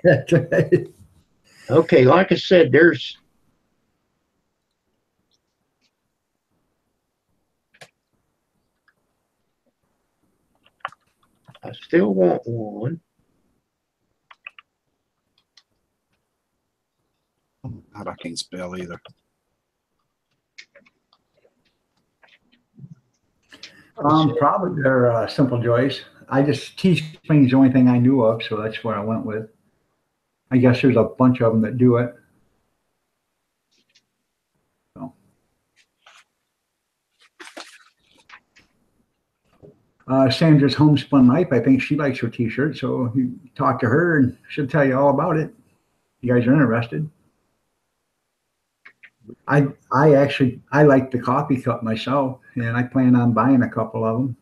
[SPEAKER 2] That's right.
[SPEAKER 3] Okay, like I said, there's I still want one.
[SPEAKER 1] God, I can't spell either.
[SPEAKER 2] Probably they're Simple Joys. Teespring's the only thing I knew of, so that's what I went with. I guess there's a bunch of them that do it. So. Sandra's Homespun Life, I think she likes her t-shirt, so you talk to her and she'll tell you all about it. You guys are interested. I like the coffee cup myself, and I plan on buying a couple of them.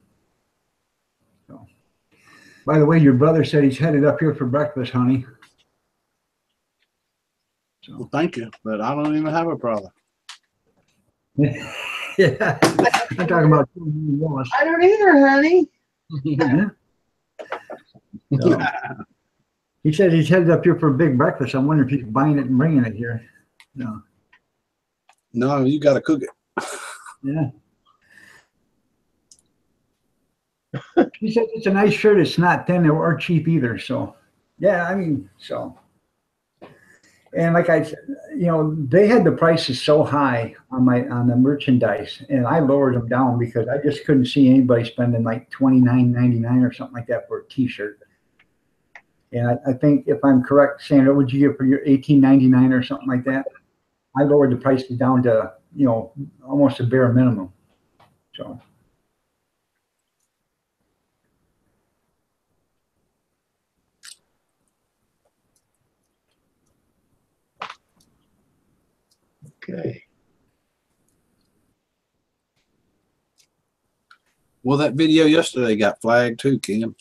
[SPEAKER 2] So, by the way, your brother said he's headed up here for breakfast, honey.
[SPEAKER 1] Well, thank you, but I don't even have a brother.
[SPEAKER 2] Yeah, I'm talking about Wallace.
[SPEAKER 4] I don't either, honey.
[SPEAKER 2] Yeah. So, he said he's headed up here for a big breakfast. I'm wondering if he's buying it and bringing it here. No.
[SPEAKER 1] No, you got to cook it.
[SPEAKER 2] Yeah. He said it's a nice shirt. It's not thin or cheap either. So, yeah, I mean, so. And like I said, they had the prices so high on the merchandise, and I lowered them down because I just couldn't see anybody spending like $29.99 or something like that for a T-shirt. And I think if I'm correct, Sandra, what would you get for your $18.99 or something like that? I lowered the prices down to almost a bare minimum. So.
[SPEAKER 3] Okay.
[SPEAKER 1] Well, that video yesterday got flagged too, Kim.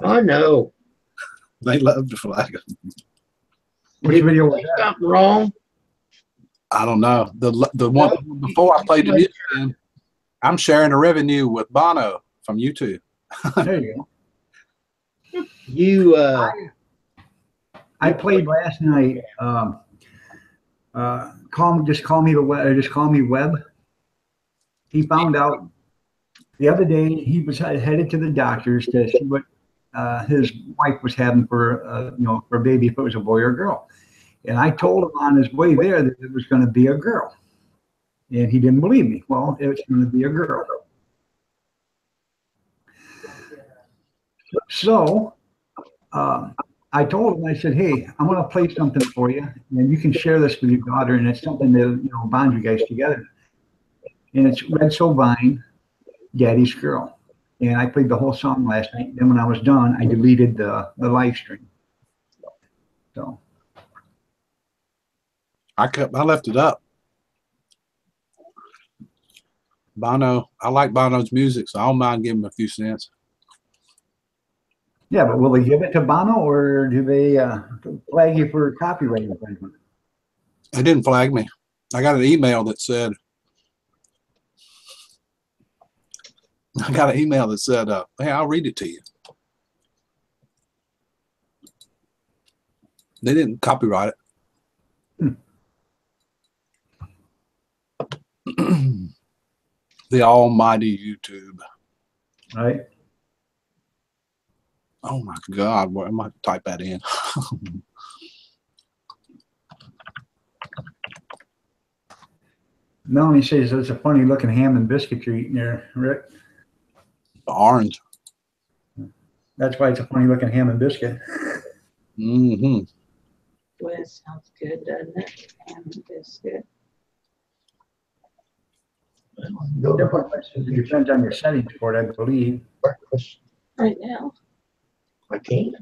[SPEAKER 3] I know.
[SPEAKER 1] They love to flag them.
[SPEAKER 2] Which video was
[SPEAKER 3] Say
[SPEAKER 2] that?
[SPEAKER 3] something wrong?
[SPEAKER 1] I don't know. The one before I played the music, I'm sharing the revenue with Bono from YouTube.
[SPEAKER 2] There you go.
[SPEAKER 3] You
[SPEAKER 2] I played last night. Just call me Webb. He found out the other day he was headed to the doctors to see what his wife was having for for a baby, if it was a boy or a girl. And I told him on his way there that it was going to be a girl, and he didn't believe me. Well, it was going to be a girl. So I told him, I said, hey, I'm going to play something for you, and you can share this with your daughter, and it's something that bond you guys together. And it's Red Sovine, Daddy's Girl. And I played the whole song last night. Then when I was done, I deleted the live stream. So
[SPEAKER 1] I left it up. Bono, I like Bono's music, so I don't mind giving him a few cents.
[SPEAKER 2] yeah, but will they give it to Bono, or do they flag you for copyright infringement?
[SPEAKER 1] They didn't flag me. I got an email that said, hey, I'll read it to you. They didn't copyright it. The almighty YouTube.
[SPEAKER 2] Right.
[SPEAKER 1] Oh my God, where am I type that in?
[SPEAKER 2] Melanie says it's a funny looking ham and biscuit you're eating there, Rick.
[SPEAKER 1] Orange.
[SPEAKER 2] That's why it's a funny looking ham and biscuit.
[SPEAKER 1] Mm-hmm.
[SPEAKER 4] Well, it sounds good, doesn't it? Ham and biscuit.
[SPEAKER 2] It depends on your settings for it, I believe.
[SPEAKER 3] breakfast.
[SPEAKER 4] Right now.
[SPEAKER 3] I can.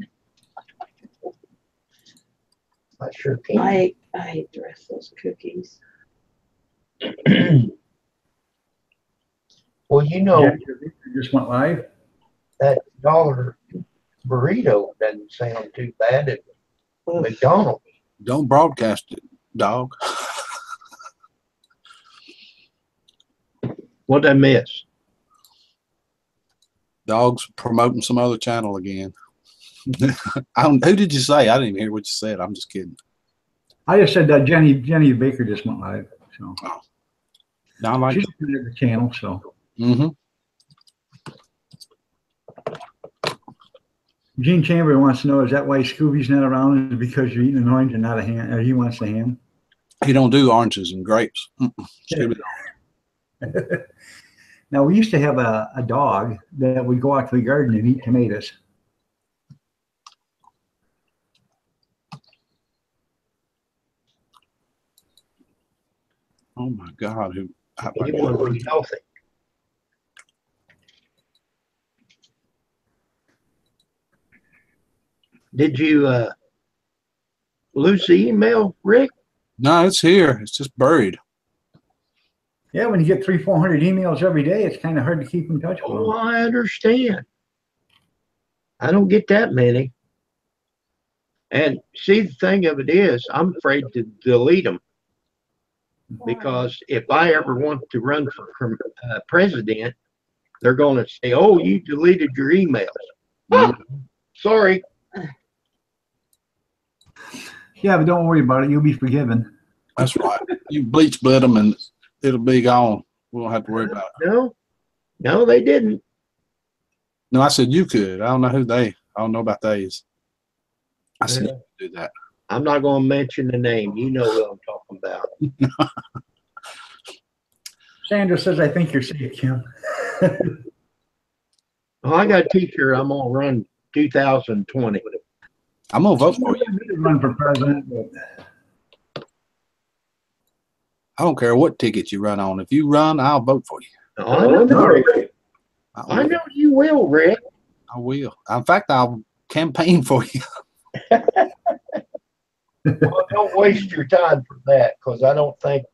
[SPEAKER 3] I sure can.
[SPEAKER 4] I hate the rest of those cookies.
[SPEAKER 3] Well,
[SPEAKER 2] Jack, just went live.
[SPEAKER 3] that dollar burrito doesn't sound too bad at McDonald's.
[SPEAKER 1] Don't broadcast it, dog.
[SPEAKER 3] What'd I miss?
[SPEAKER 1] Dog's promoting some other channel again. Who did you say? I didn't even hear what you said. I'm just kidding.
[SPEAKER 2] I just said that Jenny Baker just went live. So
[SPEAKER 1] Now I like
[SPEAKER 2] she's on the channel. So Gene Chamber wants to know, is that why Scooby's not around? Is it because you're eating an orange and not a ham? Or he wants a ham?
[SPEAKER 1] He don't do oranges and grapes.
[SPEAKER 2] Now, we used to have a dog that would go out to the garden and eat tomatoes.
[SPEAKER 1] Oh my God!
[SPEAKER 3] You want to be healthy. Did you lose the email, Rick?
[SPEAKER 1] No, it's here. It's just buried.
[SPEAKER 2] Yeah, when you get 300-400 emails every day, it's kind of hard to keep in touch with
[SPEAKER 3] Oh,
[SPEAKER 2] them.
[SPEAKER 3] I understand. I don't get that many. And see, the thing of it is, I'm afraid to delete them because if I ever want to run for president, they're going to say, "Oh, you deleted your emails." Ah, sorry.
[SPEAKER 2] Yeah, but don't worry about it. You'll be forgiven.
[SPEAKER 1] That's right. You bleach bled them and it'll be gone. We don't have to worry about it.
[SPEAKER 3] No, they didn't.
[SPEAKER 1] No, I said you could. I don't know who they. I don't know about these. I said you could do that.
[SPEAKER 3] I'm not going to mention the name. You know what I'm talking about.
[SPEAKER 2] Sandra says, I think you're safe, Kim.
[SPEAKER 3] Oh, I got a teacher. I'm going to run 2020.
[SPEAKER 1] I'm gonna vote for you.
[SPEAKER 2] You run for president, but
[SPEAKER 1] I don't care what ticket you run on. If you run, I'll vote for you.
[SPEAKER 3] Oh, I know you will, Rick.
[SPEAKER 1] I will. In fact, I'll campaign for you.
[SPEAKER 3] Well, don't waste your time for that because I don't think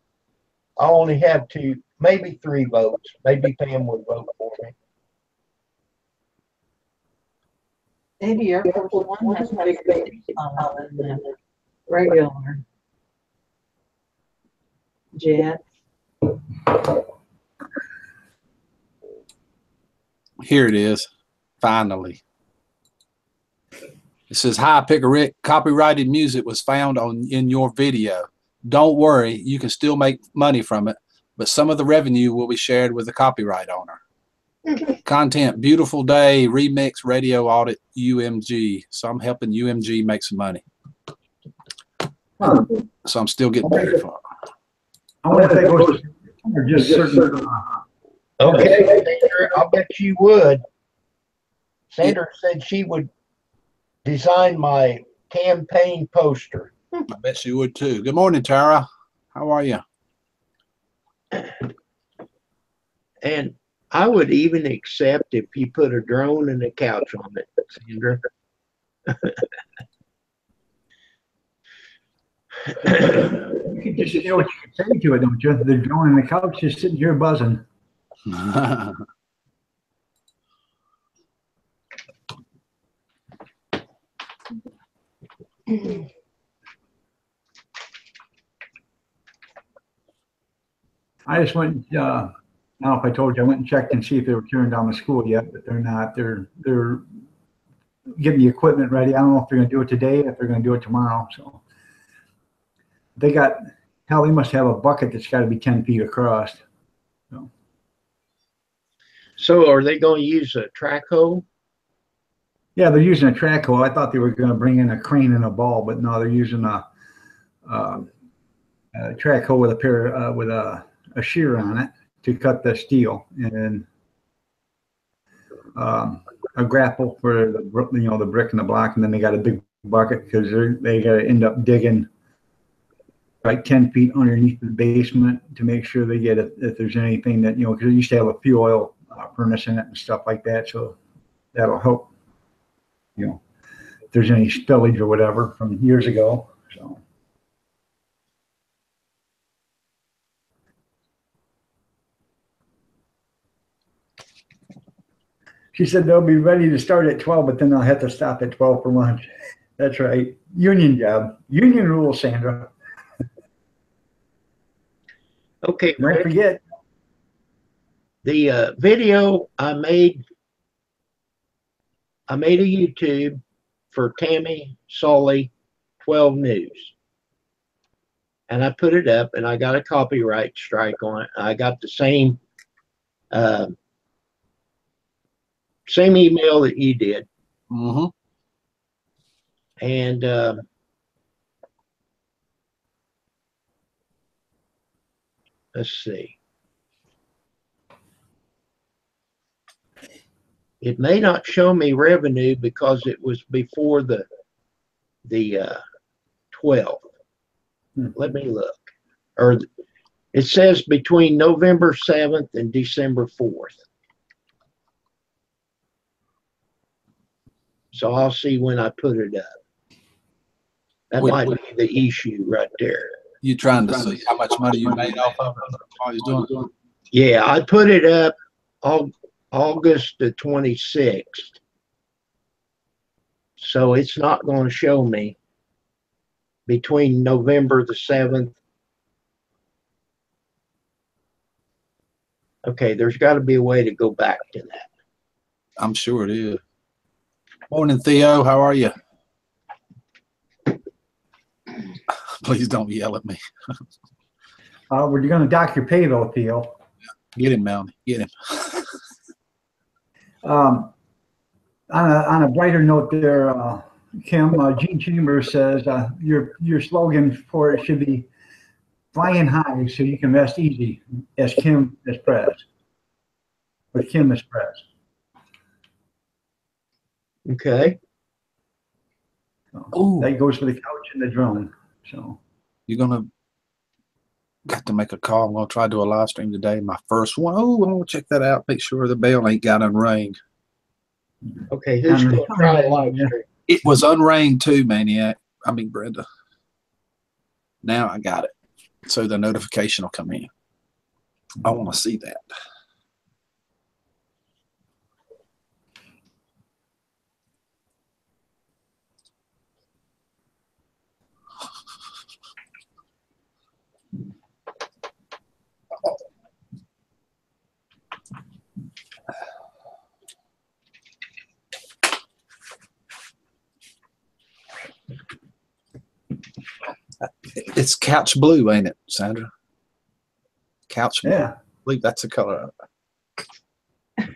[SPEAKER 3] I only have two, maybe 3 votes. Maybe Pam would vote for me.
[SPEAKER 4] Maybe Air Force One has bigger babies on it than the regular jet.
[SPEAKER 1] Here it is. Finally. It says, "Hi, Picker Rick. Copyrighted music was found in your video. Don't worry, you can still make money from it, but some of the revenue will be shared with the copyright owner. Content, beautiful day, remix, radio audit, UMG. So I'm helping UMG make some money. So I'm still getting paid for it.
[SPEAKER 2] I wonder if that goes to just certain.
[SPEAKER 3] Okay, Sandra, I'll bet you would. Sandra said she would design my campaign poster.
[SPEAKER 1] I bet she would too. Good morning, Tara. How are you?
[SPEAKER 3] And I would even accept if you put a drone and a couch on it, Sandra.
[SPEAKER 2] You can just know what you can say to it, don't you? The drone and the couch just sitting here buzzing. I just went, I don't know if I told you, I went and checked and see if they were tearing down the school yet, but they're not. They're getting the equipment ready. I don't know if they're going to do it today, if they're going to do it tomorrow. So they got, hell, they must have a bucket that's got to be 10 feet across.
[SPEAKER 3] So are they going to use a track hoe?
[SPEAKER 2] Yeah, they're using a track hoe. I thought they were going to bring in a crane and a ball, but no, they're using a track hoe with a shear on it to cut the steel, and a grapple for the the brick and the block, and then they got a big bucket because they got to end up digging like 10 feet underneath the basement to make sure they get it if there's anything that because it used to have a fuel oil furnace in it and stuff like that, so that'll help if there's any spillage or whatever from years ago. So she said they'll be ready to start at 12, but then they'll have to stop at 12 for lunch. That's right. Union job. Union rules, Sandra.
[SPEAKER 3] Okay,
[SPEAKER 2] Don't
[SPEAKER 3] Rick,
[SPEAKER 2] forget.
[SPEAKER 3] the video I made a YouTube for Tammy Sully 12 News. And I put it up and I got a copyright strike on it. I got the same email that you did.
[SPEAKER 1] Mm-hmm.
[SPEAKER 3] And let's see. It may not show me revenue because it was before the 12th. Let me look. Or it says between November 7th and December 4th. So I'll see when I put it up. That might be the issue right there.
[SPEAKER 1] You trying to see how much money you made off of it while you're doing it?
[SPEAKER 3] Yeah, I put it up August the 26th. So it's not going to show me between November the 7th. Okay, there's got to be a way to go back to that.
[SPEAKER 1] I'm sure it is. Morning, Theo. How are you? Please don't yell at me.
[SPEAKER 2] We're going to dock your pay though, Theo.
[SPEAKER 1] Get him, Melanie. Get him.
[SPEAKER 2] On a brighter note there, Kim, Gene Chambers says your slogan for it should be flying high so you can rest easy as Kim is pressed. With Kim is pressed.
[SPEAKER 3] Okay.
[SPEAKER 2] So that goes for the couch and the drone. So
[SPEAKER 1] You're going to got to make a call. I'm going to try to do a live stream today. My first one. Oh, I'm going to check that out. Make sure the bell ain't got unrang.
[SPEAKER 3] Okay, who's going to try a live stream?
[SPEAKER 1] It was unrang too, Maniac. I mean, Brenda. Now I got it. So the notification will come in. I want to see that. It's couch blue, ain't it, Sandra? Couch blue.
[SPEAKER 2] yeah.
[SPEAKER 1] I believe that's the color of it.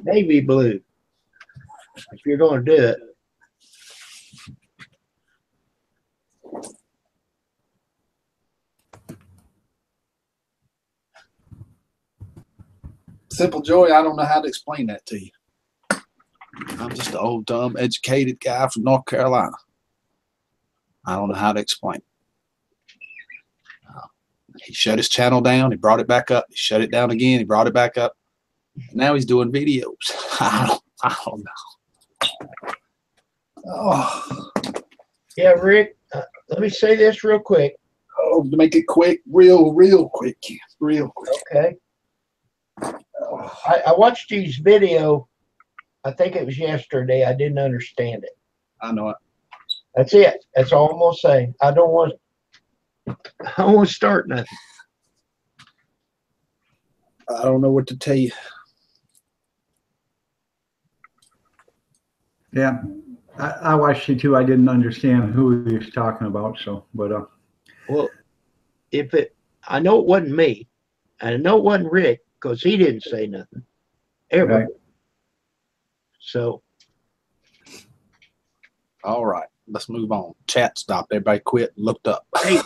[SPEAKER 3] Navy blue. If you're going to do it.
[SPEAKER 1] Simple Joy, I don't know how to explain that to you. I'm just an old, dumb, educated guy from North Carolina. I don't know how to explain it. He shut his channel down. He brought it back up. He shut it down again. He brought it back up. Now he's doing videos. I don't know. Oh.
[SPEAKER 3] Yeah, Rick, let me say this real quick.
[SPEAKER 1] Oh, to make it quick, real quick, real quick.
[SPEAKER 3] Okay. I watched his video. I think it was yesterday. I didn't understand it.
[SPEAKER 1] I know it.
[SPEAKER 3] That's it. That's all I'm gonna say. I don't want to start nothing.
[SPEAKER 1] I don't know what to tell you.
[SPEAKER 2] Yeah. I watched it too. I didn't understand who he was talking about. So, but
[SPEAKER 3] Well, I know it wasn't me, and I know it wasn't Rick because he didn't say nothing ever.
[SPEAKER 2] Right.
[SPEAKER 3] So,
[SPEAKER 1] All right, let's move on. Chat stopped. Everybody quit. Looked up.
[SPEAKER 3] hey,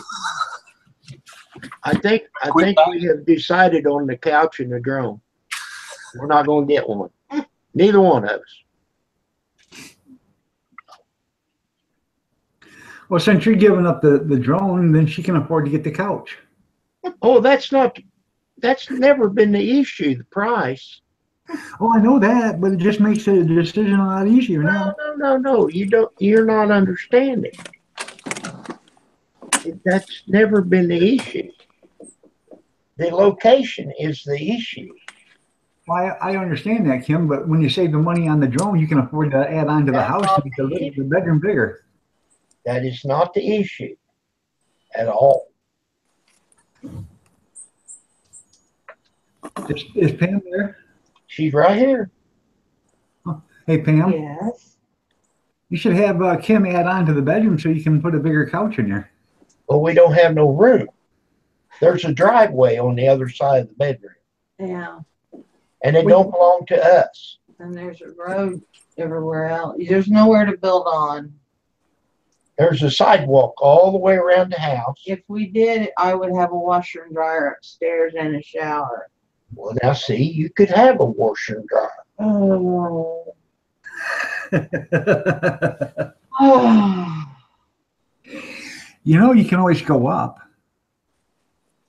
[SPEAKER 3] I think we have decided on the couch and the drone. We're not going to get one. Neither one of us.
[SPEAKER 2] well, since you're giving up the drone, then she can afford to get the couch.
[SPEAKER 3] Oh, that's never been the issue, the price.
[SPEAKER 2] Oh, I know that, but it just makes the decision a lot easier now.
[SPEAKER 3] No. You're not understanding. That's never been the issue. The location is the issue.
[SPEAKER 2] Well, I understand that, Kim, but when you save the money on the drone, you can afford to add on to the house to make the bedroom bigger.
[SPEAKER 3] That is not the issue at all.
[SPEAKER 2] Is Pam there?
[SPEAKER 3] She's right here.
[SPEAKER 2] Hey, Pam.
[SPEAKER 4] Yes.
[SPEAKER 2] You should have Kim add on to the bedroom so you can put a bigger couch in there.
[SPEAKER 3] Well, we don't have no room. There's a driveway on the other side of the bedroom,
[SPEAKER 4] Yeah.
[SPEAKER 3] and it don't belong to us.
[SPEAKER 4] And there's a road everywhere else. There's nowhere to build on.
[SPEAKER 3] There's a sidewalk all the way around the house.
[SPEAKER 4] If we did, I would have a washer and dryer upstairs and a shower.
[SPEAKER 3] Well, now see, you could have a washer and dryer.
[SPEAKER 4] Oh. Oh.
[SPEAKER 2] You know, you can always go up.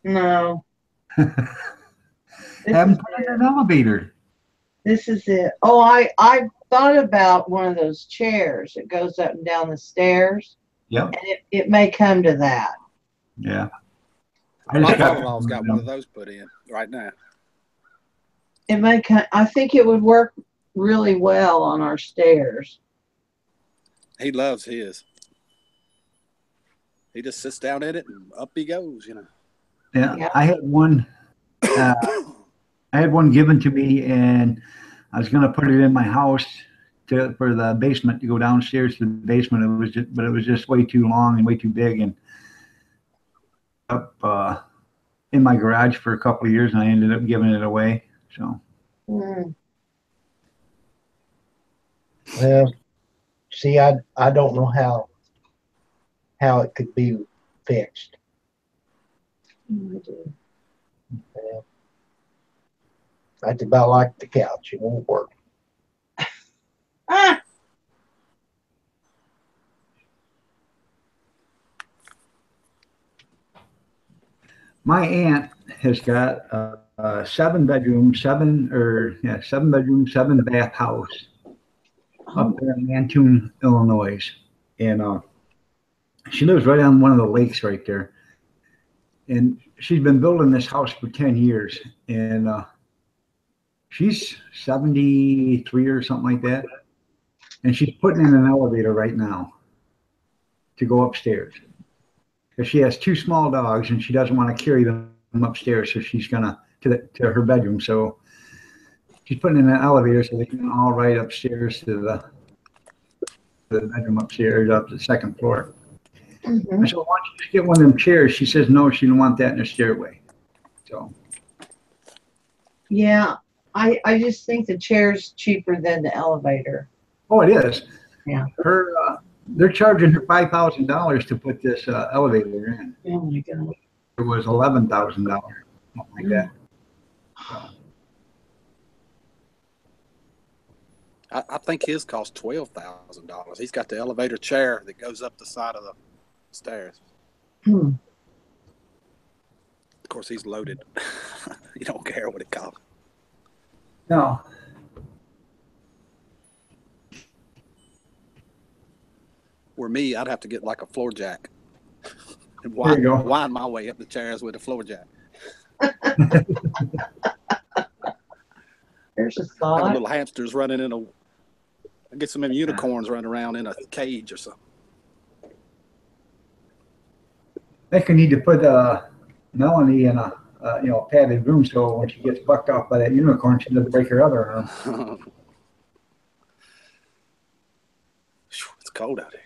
[SPEAKER 4] No.
[SPEAKER 2] Have them put in an elevator.
[SPEAKER 4] This is it. Oh, I thought about one of those chairs that goes up and down the stairs,
[SPEAKER 2] Yep.
[SPEAKER 4] and it may come to that.
[SPEAKER 2] Yeah.
[SPEAKER 1] My father-in-law's got one of those put in right now.
[SPEAKER 4] It may come. I think it would work really well on our stairs.
[SPEAKER 1] He loves his. He just sits down in it and up he goes, you know.
[SPEAKER 2] Yeah.
[SPEAKER 4] Yeah.
[SPEAKER 2] I had one. I had one given to me, and I was going to put it in my house for the basement to go downstairs to the basement. But it was just way too long and way too big, and up in my garage for a couple of years, and I ended up giving it away. So.
[SPEAKER 4] Mm.
[SPEAKER 3] Well, see, I don't know how it could be fixed. Yeah. That's about like the couch. It won't work.
[SPEAKER 4] Ah!
[SPEAKER 2] My aunt has got a 7-bedroom, 7-bedroom, 7-bath house up there in Mantoon, Illinois, and she lives right on one of the lakes right there. And she's been building this house for 10 years, and she's 73 or something like that, and she's putting in an elevator right now to go upstairs. Because she has 2 small dogs and she doesn't want to carry them upstairs, so she's gonna to her bedroom. So she's putting in an elevator so they can all ride upstairs to the bedroom upstairs, up to the 2nd floor.
[SPEAKER 4] Mm-hmm.
[SPEAKER 2] I said, why don't you just get one of them chairs? She says no, she didn't want that in the stairway. So
[SPEAKER 4] Yeah, I just think the chair's cheaper than the elevator.
[SPEAKER 2] oh, it is.
[SPEAKER 4] Yeah.
[SPEAKER 2] They're charging her $5,000 to put this elevator in.
[SPEAKER 4] Oh my God.
[SPEAKER 2] It was $11,000, something like that. So,
[SPEAKER 1] I think his cost $12,000. He's got the elevator chair that goes up the side of the stairs.
[SPEAKER 4] Hmm.
[SPEAKER 1] Of course, he's loaded. You don't care what it costs.
[SPEAKER 2] no.
[SPEAKER 1] Where me, I'd have to get like a floor jack and
[SPEAKER 2] There you go.
[SPEAKER 1] wind my way up the chairs with a floor jack.
[SPEAKER 4] There's a
[SPEAKER 1] Have
[SPEAKER 4] thought.
[SPEAKER 1] little hamsters running in get some of them unicorns running around in a cage or something.
[SPEAKER 2] I think we need to put Melanie in a padded room so when she gets bucked off by that unicorn, she doesn't break her other arm.
[SPEAKER 1] It's cold out here.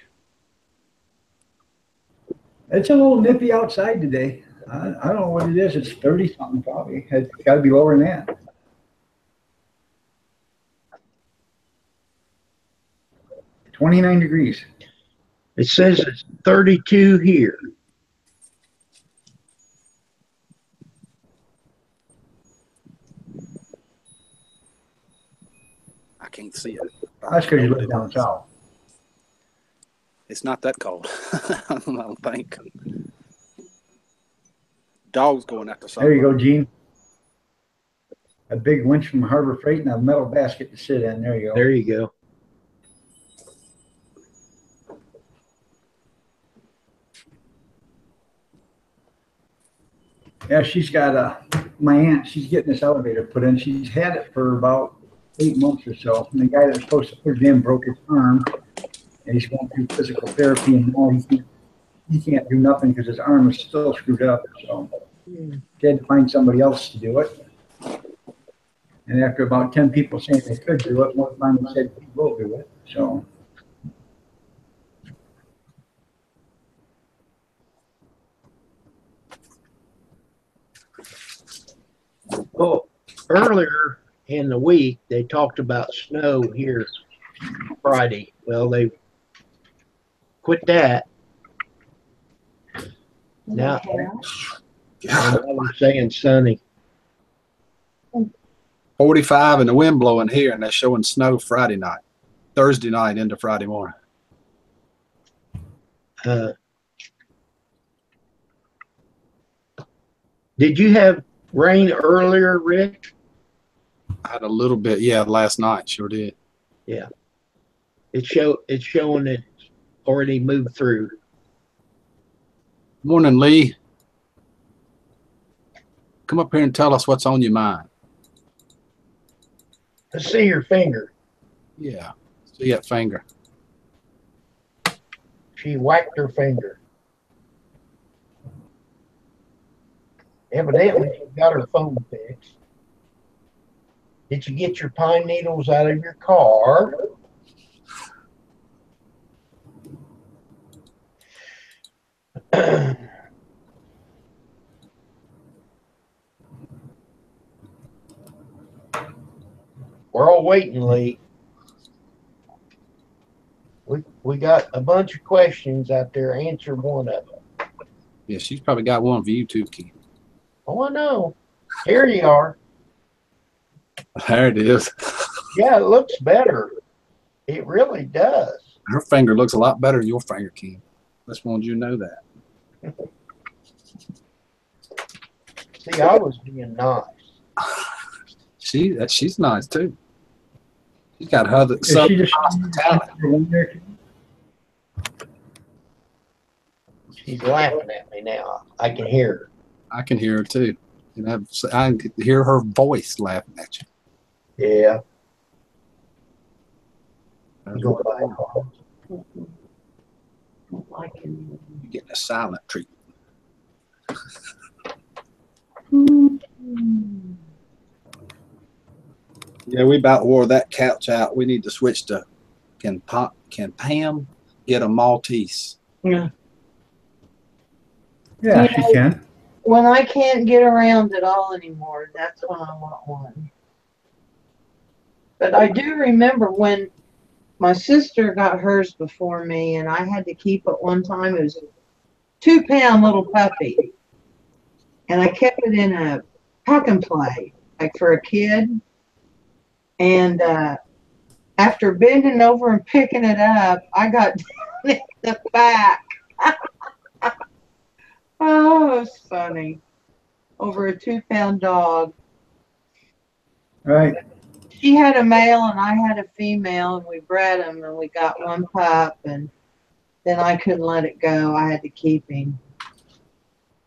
[SPEAKER 2] It's a little nippy outside today. I don't know what it is. It's 30 something probably. It's got to be lower than that. $29 degrees.
[SPEAKER 3] It says it's 32 here.
[SPEAKER 1] I can't see it.
[SPEAKER 2] That's because you live down south.
[SPEAKER 1] It's not that cold. I don't think. Dog's going after something.
[SPEAKER 2] There you go, Gene. A big winch from Harbor Freight and a metal basket to sit in. There you go.
[SPEAKER 3] There you go.
[SPEAKER 2] Yeah, she's got my aunt, she's getting this elevator put in. She's had it for about 8 months or so. And the guy that was supposed to put it in broke his arm. And he's going through physical therapy, and now he can't do nothing because his arm is still screwed up. So they had to find somebody else to do it. And after about 10 people saying they could do it, one finally said we will do it. So
[SPEAKER 3] Well, earlier in the week, they talked about snow here Friday. Well, they quit that. Now, now they're saying sunny.
[SPEAKER 1] 45 and the wind blowing here, and they're showing snow Friday night, Thursday night into Friday morning.
[SPEAKER 3] Did you have rain earlier, Rick?
[SPEAKER 1] I had a little bit, yeah, last night, sure did.
[SPEAKER 3] Yeah. It's showing it's already moved through.
[SPEAKER 1] Morning, Lee. Come up here and tell us what's on your mind.
[SPEAKER 3] Let's see your finger.
[SPEAKER 1] Yeah. See that finger.
[SPEAKER 3] She whacked her finger. Evidently, she got her phone fixed. Did you get your pine needles out of your car? We're all waiting, Lee. We got a bunch of questions out there. Answer one of them.
[SPEAKER 1] Yeah, she's probably got one for you too, Keith.
[SPEAKER 3] Oh, I know. Here you are.
[SPEAKER 1] There it is.
[SPEAKER 3] Yeah, it looks better. It really does.
[SPEAKER 1] Her finger looks a lot better than your finger, Keith. Just wanted you to know that.
[SPEAKER 3] See, I was being nice.
[SPEAKER 1] She's nice too. She's got her
[SPEAKER 2] Is she just
[SPEAKER 1] talent.
[SPEAKER 3] She's laughing at me now. I can hear her.
[SPEAKER 1] I can hear her too. And I can hear her voice laughing at you.
[SPEAKER 3] Yeah.
[SPEAKER 1] You're
[SPEAKER 4] Like him.
[SPEAKER 1] getting a silent treatment. Yeah, we about wore that couch out. We need to switch to can Pam get a Maltese?
[SPEAKER 4] Yeah.
[SPEAKER 2] Yeah, she can.
[SPEAKER 4] When I can't get around at all anymore, that's when I want one. But I do remember when my sister got hers before me, and I had to keep it one time. It was a 2-pound little puppy, and I kept it in a pack and play, like for a kid. And after bending over and picking it up, I got down in the back. Oh, it was funny. Over a 2-pound dog.
[SPEAKER 2] Right.
[SPEAKER 4] She had a male and I had a female, and we bred them, and we got one pup, and then I couldn't let it go. I had to keep him.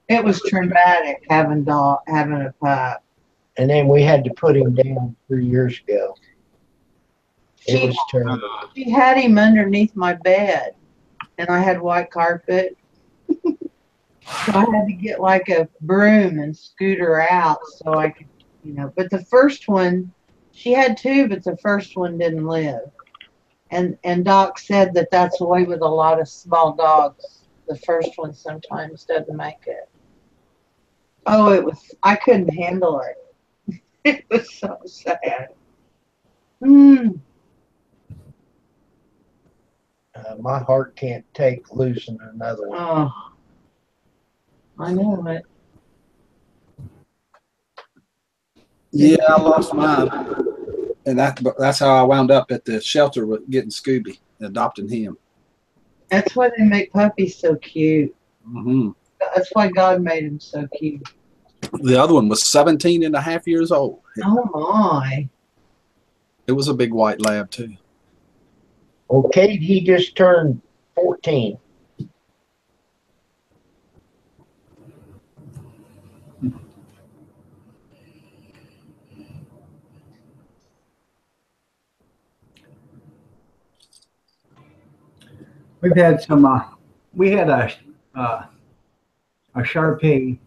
[SPEAKER 4] It was traumatic having a pup.
[SPEAKER 3] And then we had to put him down 3 years ago. It was terrible.
[SPEAKER 4] She had him underneath my bed, and I had white carpet. So I had to get like a broom and scoot her out so I could, But the first one, she had 2, but the first one didn't live. And Doc said that that's the way with a lot of small dogs. The first one sometimes doesn't make it. Oh, I couldn't handle it. It was so sad.
[SPEAKER 3] My heart can't take losing another one.
[SPEAKER 4] Oh, I know it.
[SPEAKER 1] Yeah, I lost mine, and that's how I wound up at the shelter with getting Scooby and adopting him.
[SPEAKER 4] That's why they make puppies so cute.
[SPEAKER 1] Mm-hmm.
[SPEAKER 4] That's why God made him so cute.
[SPEAKER 1] The other one was 17 and a half years old.
[SPEAKER 4] Oh my.
[SPEAKER 1] It was a big white lab too.
[SPEAKER 3] Well, Kate, he just turned 14.
[SPEAKER 2] We've had some. We had a Shar-Pei,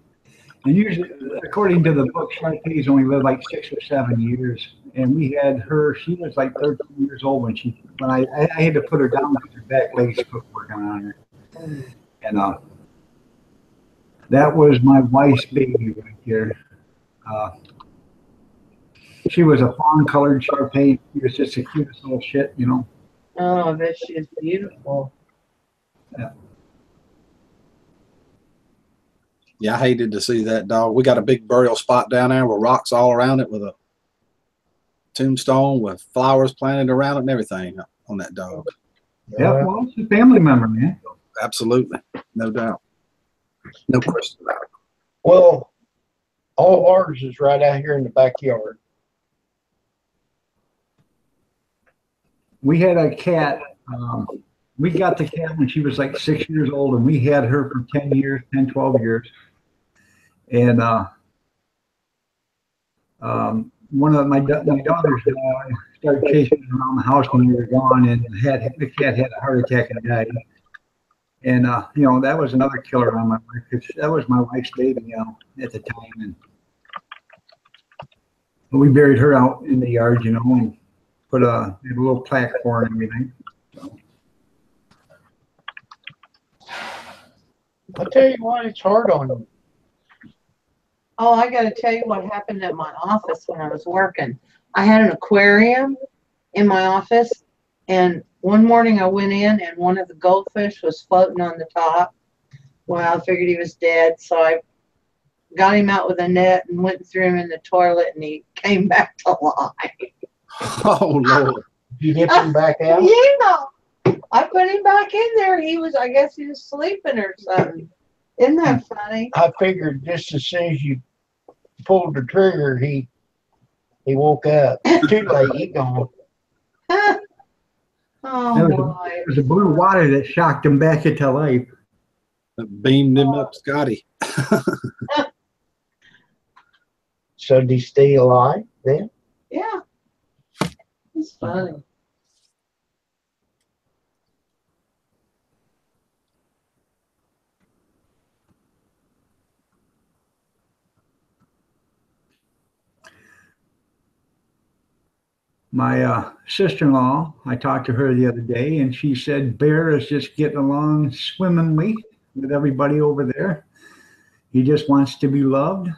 [SPEAKER 2] and usually, according to the book, Shar-Peis only live like 6 or 7 years. And we had her. She was like 13 years old when I had to put her down because her back legs quit working on her. And that was my wife's baby right here. She was a fawn-colored Shar-Pei. She was just the cutest little shit,
[SPEAKER 4] Oh, this is beautiful.
[SPEAKER 1] Yeah, I hated to see that dog. We got a big burial spot down there with rocks all around it with a tombstone with flowers planted around it and everything on that dog.
[SPEAKER 2] Yeah, well, it's a family member, man.
[SPEAKER 1] Absolutely. No doubt. No question about it.
[SPEAKER 3] Well, all of ours is right out here in the backyard.
[SPEAKER 2] we had a cat. We got the cat when she was like 6 years old, and we had her for 10 years, 10, 12 years. And one of my daughters started chasing her around the house when we were gone, and the cat had a heart attack and died. And that was another killer on my wife, 'cause that was my wife's baby, at the time. And we buried her out in the yard, and put a little plaque for her and everything. So.
[SPEAKER 3] I'll tell you what, it's hard on them.
[SPEAKER 4] Oh, I got to tell you what happened at my office when I was working. I had an aquarium in my office, and one morning I went in and one of the goldfish was floating on the top. Well, I figured he was dead, so I got him out with a net and went and threw him in the toilet, and he came back to life.
[SPEAKER 1] Oh, Lord.
[SPEAKER 3] You dip him back out?
[SPEAKER 4] Yeah, I put him back in there. I guess he was sleeping or something. Isn't that funny?
[SPEAKER 3] I figured just as soon as you pulled the trigger, he woke up. Too late, he gone.
[SPEAKER 4] Oh, boy.
[SPEAKER 2] It was the blue water that shocked him back into life.
[SPEAKER 1] That beamed him up, Scotty.
[SPEAKER 3] So did he stay alive then?
[SPEAKER 4] Yeah. It's funny.
[SPEAKER 2] My sister-in-law, I talked to her the other day, and she said Bear is just getting along swimmingly with everybody over there. He just wants to be loved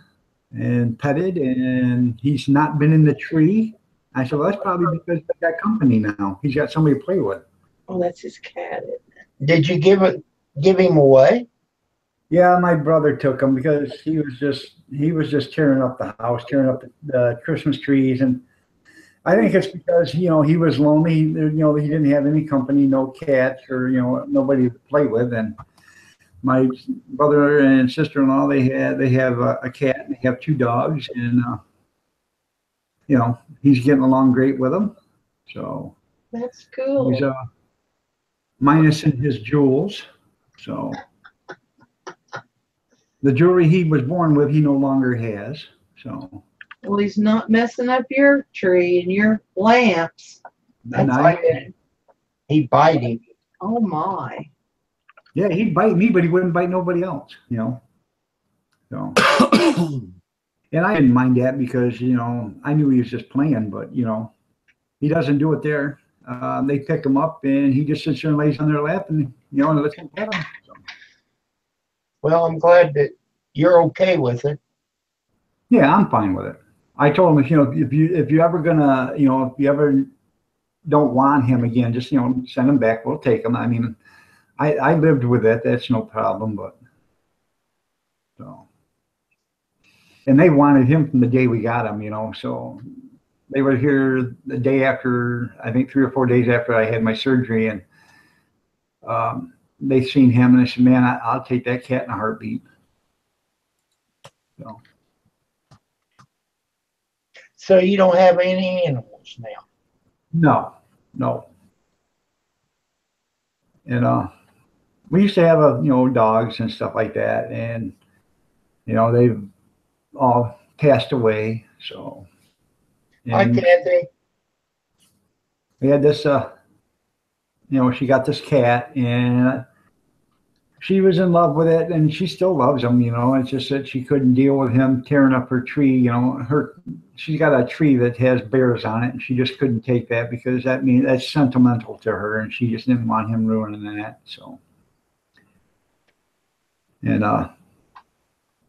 [SPEAKER 2] and petted, and he's not been in the tree. I said, well, that's probably because he's got company now. He's got somebody to play with.
[SPEAKER 4] Oh, that's his cat.
[SPEAKER 3] Did you give him away?
[SPEAKER 2] Yeah, my brother took him because he was just tearing up the house, tearing up the Christmas trees, and I think it's because he was lonely. He didn't have any company, no cats or nobody to play with. And my brother and sister-in-law, they have a cat and they have 2 dogs, and he's getting along great with them. So
[SPEAKER 4] That's cool.
[SPEAKER 2] he's minusing his jewels. So the jewelry he was born with, he no longer has. So.
[SPEAKER 4] Well, he's not messing up your tree and your lamps. That's good.
[SPEAKER 3] He bite him.
[SPEAKER 4] Oh, my.
[SPEAKER 2] Yeah, he'd bite me, but he wouldn't bite nobody else, So, and I didn't mind that because, I knew he was just playing, but, he doesn't do it there. They pick him up and he just sits there and lays on their lap and, and lets them pet him. So.
[SPEAKER 3] Well, I'm glad that you're okay with it.
[SPEAKER 2] Yeah, I'm fine with it. I told him, if you ever gonna, if you ever don't want him again, just, send him back. We'll take him. I mean, I lived with it. That's no problem. But so, and they wanted him from the day we got him, so they were here the day after, I think 3 or 4 days after I had my surgery, and they seen him and they said, man, I'll take that cat in a heartbeat.
[SPEAKER 3] So you don't have any animals now?
[SPEAKER 2] No. And we used to have dogs and stuff like that, and they've all passed away. So
[SPEAKER 3] Hi, Kathy.
[SPEAKER 2] we had this she got this cat, and she was in love with it, and she still loves him. It's just that she couldn't deal with him tearing up her tree. She's got a tree that has bears on it, and she just couldn't take that because that's sentimental to her, and she just didn't want him ruining that. So, and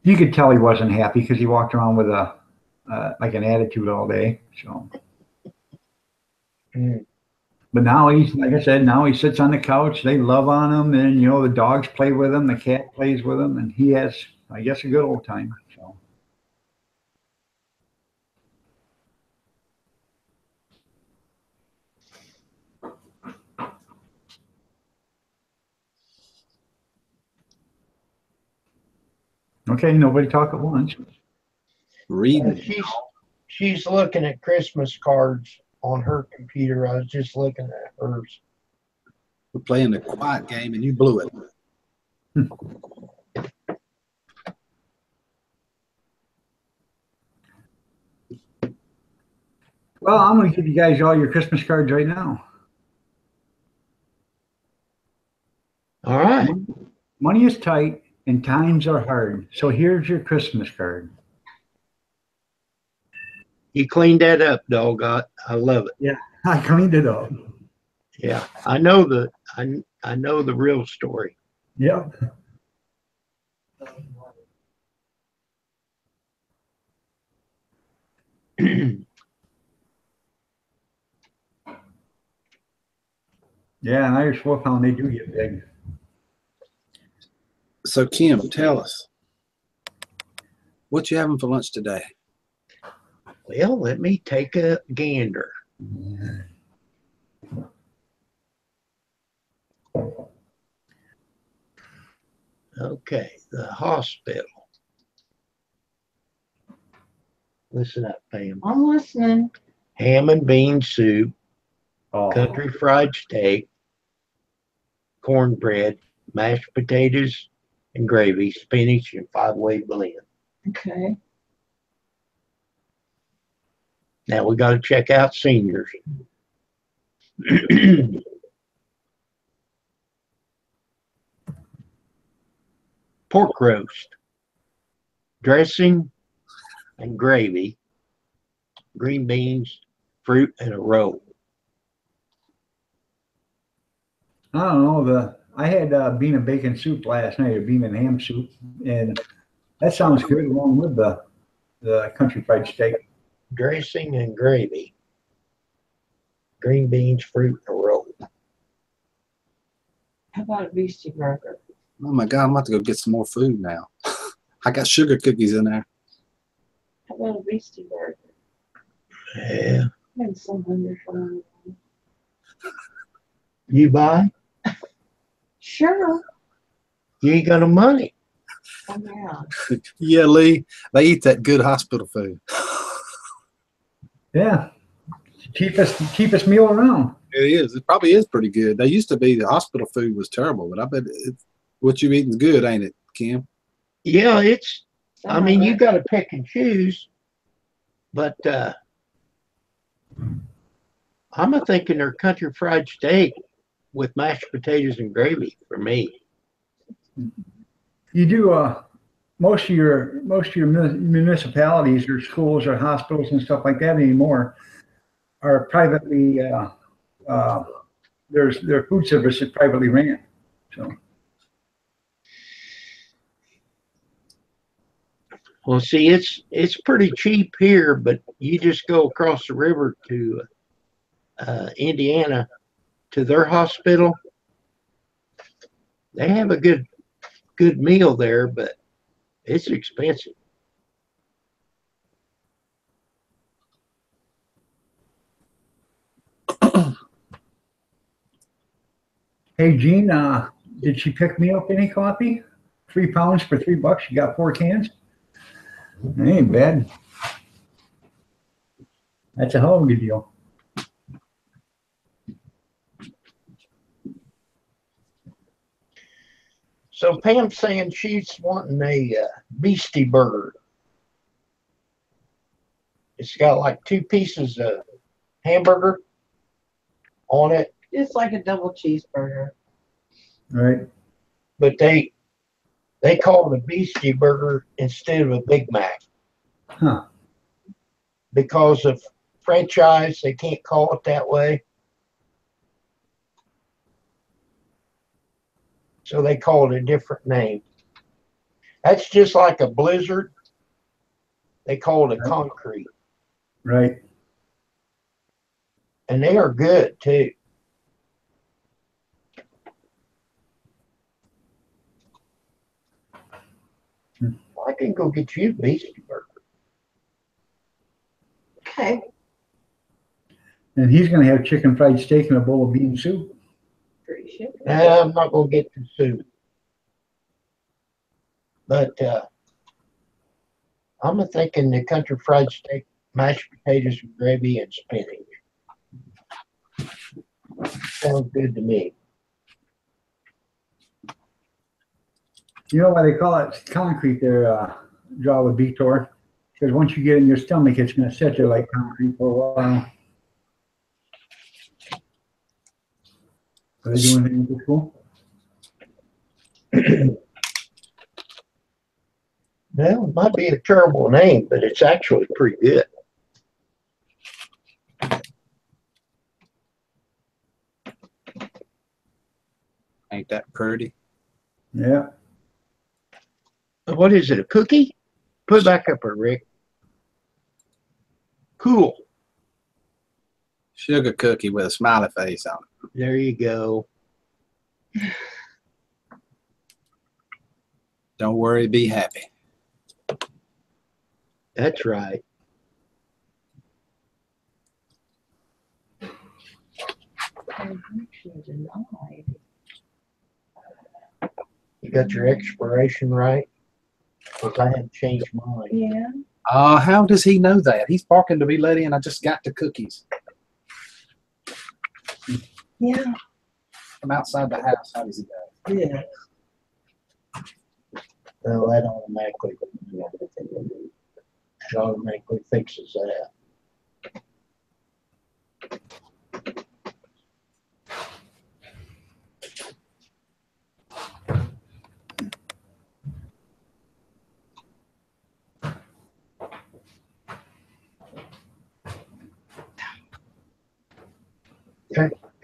[SPEAKER 2] you could tell he wasn't happy because he walked around with like an attitude all day. So, but now he's, like I said, now he sits on the couch. They love on him, and the dogs play with him, the cat plays with him, and he has, I guess, a good old time. So. Okay, nobody talk at once.
[SPEAKER 1] Reading.
[SPEAKER 3] She's looking at Christmas cards on her computer. I was just looking at hers.
[SPEAKER 1] We're playing a quiet game and you blew it.
[SPEAKER 2] Well, I'm going to give you guys all your Christmas cards right now.
[SPEAKER 3] All right.
[SPEAKER 2] Money is tight and times are hard. So here's your Christmas card.
[SPEAKER 3] You cleaned that up, dog. I love it.
[SPEAKER 2] Yeah, I cleaned it up.
[SPEAKER 3] Yeah, I know I know the real story.
[SPEAKER 2] Yep. Yeah, an Irish Wolfhound, they do get big.
[SPEAKER 1] So Kim, tell us, what you having for lunch today?
[SPEAKER 3] Well, let me take a gander. Okay, the hospital. Listen up, Pam.
[SPEAKER 4] I'm listening.
[SPEAKER 3] Ham and bean soup,
[SPEAKER 2] Oh,
[SPEAKER 3] country fried steak, cornbread, mashed potatoes and gravy, spinach, and 5-way blend.
[SPEAKER 4] Okay.
[SPEAKER 3] Now we got to check out seniors. Pork roast, dressing and gravy, green beans, fruit, and a roll.
[SPEAKER 2] I don't know. I had bean and bacon soup last night, or bean and ham soup, and that sounds good along with the country fried steak.
[SPEAKER 3] Dressing and gravy, green beans, fruit, and a roll.
[SPEAKER 4] How about a beastie burger?
[SPEAKER 1] Oh my God, I'm about to go get some more food now. I got sugar cookies in there.
[SPEAKER 4] How about a beastie burger?
[SPEAKER 3] Yeah.
[SPEAKER 4] I'm so hungry for one.
[SPEAKER 3] You buy?
[SPEAKER 4] Sure.
[SPEAKER 3] You ain't got no money.
[SPEAKER 4] Oh, yeah.
[SPEAKER 1] Yeah, Lee, they eat that good hospital food.
[SPEAKER 2] Yeah, cheapest meal around.
[SPEAKER 1] It is. It probably is pretty good. They used to be the hospital food was terrible, but I bet what you eating is good, ain't it, Kim?
[SPEAKER 3] Yeah, it's,
[SPEAKER 4] Some
[SPEAKER 3] I mean,
[SPEAKER 4] of
[SPEAKER 3] you
[SPEAKER 4] it.
[SPEAKER 3] got to pick and choose, but I'm a thinking they're country fried steak with mashed potatoes and gravy for me.
[SPEAKER 2] You do most of your municipalities or schools or hospitals and stuff like that anymore are privately. Their food service is privately ran. So
[SPEAKER 3] Well, see, it's pretty cheap here, but you just go across the river to Indiana to their hospital. They have a good meal there, but it's expensive.
[SPEAKER 2] hey, Gene, did she pick me up any coffee? 3 pounds for $3. You got 4 cans. That ain't bad. That's a hell of a good deal.
[SPEAKER 3] So Pam's saying she's wanting a beastie burger. It's got like 2 pieces of hamburger on it,
[SPEAKER 4] It's like a double cheeseburger.
[SPEAKER 2] Right.
[SPEAKER 3] but they call it a beastie burger instead of a Big Mac.
[SPEAKER 2] Huh.
[SPEAKER 3] Because of franchise, they can't call it that way. So they call it a different name. That's just like a Blizzard. They call it a concrete.
[SPEAKER 2] Right.
[SPEAKER 3] And they are good too. I can go get you a beastie burger.
[SPEAKER 4] Okay.
[SPEAKER 2] And he's going to have chicken fried steak and a bowl of bean soup.
[SPEAKER 4] Appreciate it.
[SPEAKER 3] I'm not going to get the soup. But I'm thinking the country fried steak, mashed potatoes and gravy and spinach. Sounds good to me.
[SPEAKER 2] You know why they call it concrete there, draw with Vitor? Because once you get in your stomach, it's going to sit there like concrete for a while. Are they doing anything with the school?
[SPEAKER 3] Well, it might be a terrible name, but it's actually pretty good.
[SPEAKER 1] Ain't that pretty?
[SPEAKER 2] Yeah.
[SPEAKER 3] What is it, a cookie? Put it back up there, Rick. Cool.
[SPEAKER 1] Sugar cookie with a smiley face on it.
[SPEAKER 3] There you go.
[SPEAKER 1] Don't worry, be happy.
[SPEAKER 3] That's right. You got your expiration right? Because I had changed mine.
[SPEAKER 4] Yeah.
[SPEAKER 1] How does he know that? He's barking to be let in. I just got the cookies.
[SPEAKER 4] Yeah.
[SPEAKER 1] I'm outside the house. How does he know?
[SPEAKER 4] Yeah.
[SPEAKER 3] Well, that automatically fixes that.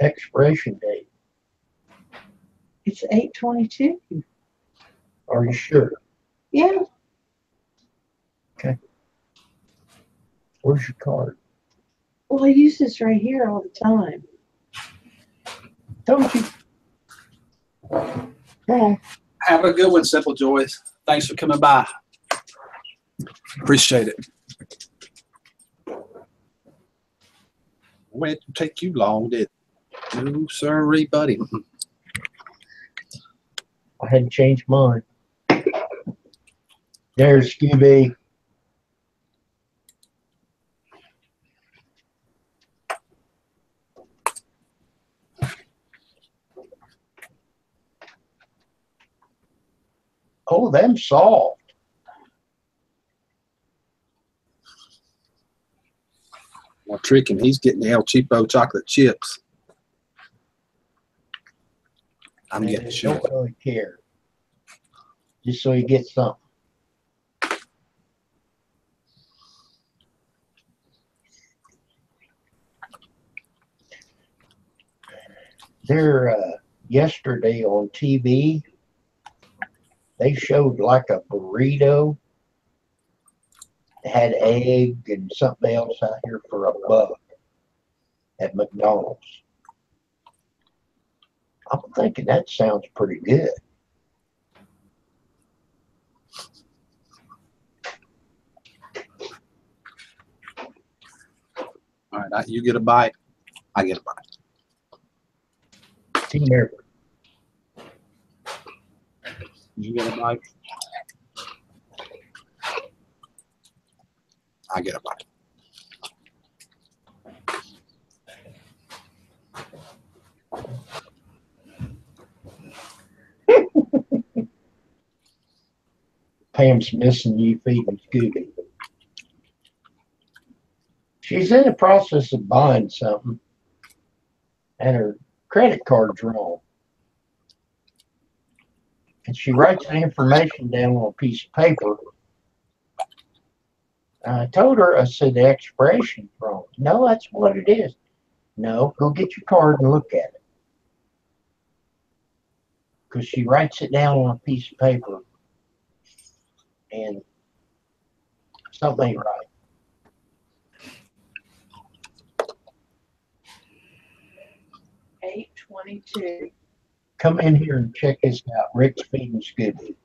[SPEAKER 3] Expiration date.
[SPEAKER 4] It's 8/22.
[SPEAKER 3] Are you sure?
[SPEAKER 4] Yeah.
[SPEAKER 3] Okay. Where's your card?
[SPEAKER 4] Well, I use this right here all the time.
[SPEAKER 3] Don't you? Well,
[SPEAKER 1] Have a good one, Simple Joys. Thanks for coming by. Appreciate it. Won't take you long, did it? No, sorry, buddy.
[SPEAKER 3] I hadn't changed mine. There's Scooby. Oh, them soft.
[SPEAKER 1] Well, tricking. He's getting the El Cheapo chocolate chips. I'm
[SPEAKER 3] Man,
[SPEAKER 1] getting
[SPEAKER 3] I
[SPEAKER 1] sugar.
[SPEAKER 3] don't really care. Just so you get something. There, yesterday on TV, they showed like a burrito. It had egg and something else out here for $1 at McDonald's. I'm thinking that sounds pretty good.
[SPEAKER 1] All right, you get a bite. I get a bite.
[SPEAKER 3] Team effort.
[SPEAKER 1] You get a bite. I get a bite.
[SPEAKER 3] Pam's missing you feeding Scooby. She's in the process of buying something, and her credit card's wrong. And she writes the information down on a piece of paper. I told her, I said, the expiration's wrong. No, that's what it is. No, go get your card and look at it. Because she writes it down on a piece of paper, and something ain't right.
[SPEAKER 4] $8.22.
[SPEAKER 3] Come in here and check this out. Rick's feeding Scooby.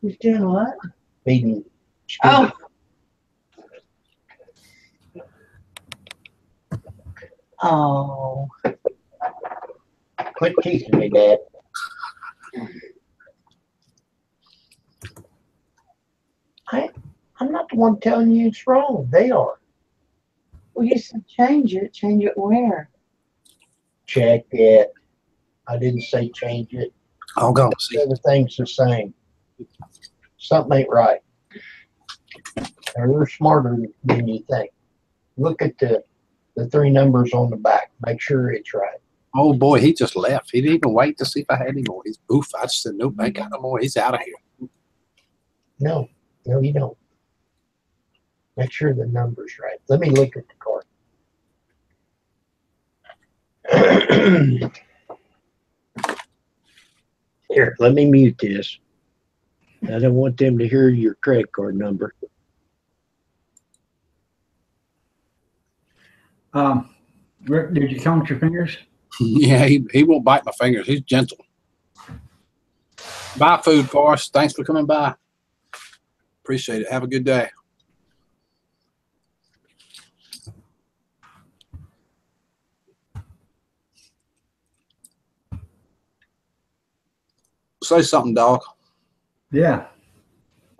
[SPEAKER 4] He's doing what?
[SPEAKER 3] Feeding Scooby.
[SPEAKER 4] Oh.
[SPEAKER 3] Quit teasing me, Dad. I'm not the one telling you it's wrong. They are.
[SPEAKER 4] Well, you said change it. Change it where?
[SPEAKER 3] check it. I didn't say change it.
[SPEAKER 1] I'll go see.
[SPEAKER 3] Everything's the same. Something ain't right. They're smarter than you think. Look at the 3 numbers on the back. Make sure it's right.
[SPEAKER 1] Oh boy, he just left. He didn't even wait to see if I had any more. He's oof. I just said nope, I ain't got no more. He's out of here.
[SPEAKER 3] No, you don't. Make sure the number's right. Let me look at the card. Here, let me mute this. I don't want them to hear your credit card number.
[SPEAKER 2] Rick, did you count your fingers?
[SPEAKER 1] Yeah, he won't bite my fingers. He's gentle. Buy food for us. Thanks for coming by. Appreciate it. Have a good day. Say something, dog.
[SPEAKER 2] Yeah.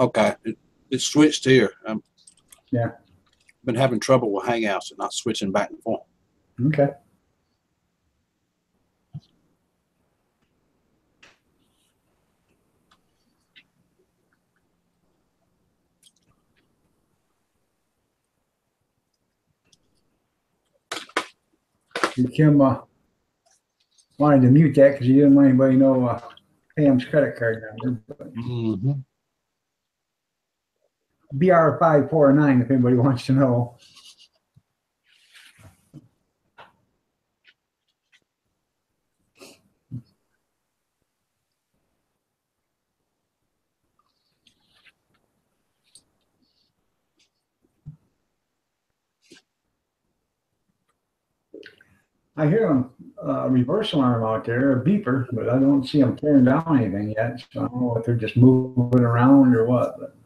[SPEAKER 1] Okay. It switched here.
[SPEAKER 2] Yeah.
[SPEAKER 1] Been having trouble with Hangouts and not switching back and forth.
[SPEAKER 2] Okay. Kim wanted to mute that because he didn't want anybody to know Pam's credit card number.
[SPEAKER 1] Mm-hmm.
[SPEAKER 2] BR549 if anybody wants to know. I hear a reverse alarm out there, a beeper, but I don't see them tearing down anything yet. So I don't know if they're just moving around or what. But.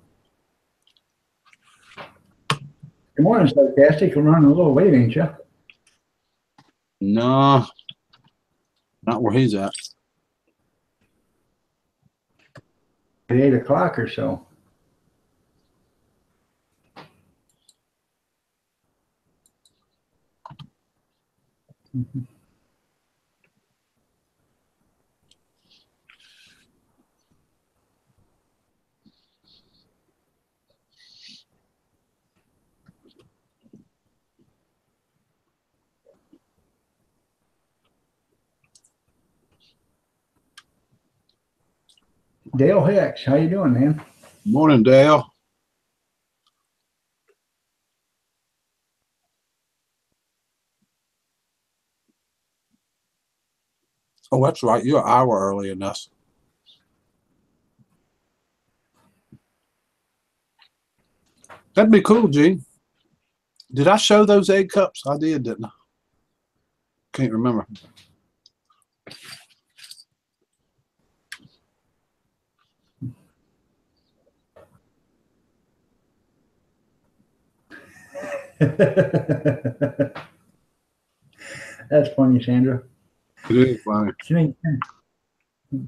[SPEAKER 2] Good morning, Sarcastic. I'm running a little late, ain't you?
[SPEAKER 1] No, not where he's at.
[SPEAKER 2] At 8 o'clock or so. Mm-hmm. Dale Hicks, how you doing, man?
[SPEAKER 1] Morning, Dale. Oh, that's right. You're an hour earlier than us. That'd be cool, Gene. Did I show those egg cups? I did, didn't I? Can't remember.
[SPEAKER 2] That's funny, Sandra.
[SPEAKER 1] It is funny.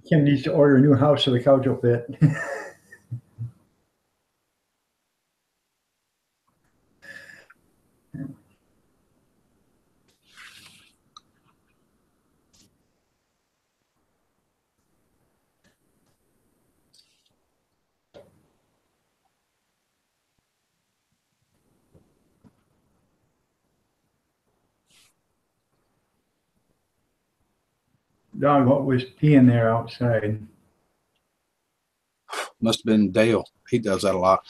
[SPEAKER 2] Kim needs to order a new house so the couch will fit. Dog was peeing there outside.
[SPEAKER 1] Must have been Dale. He does that a lot.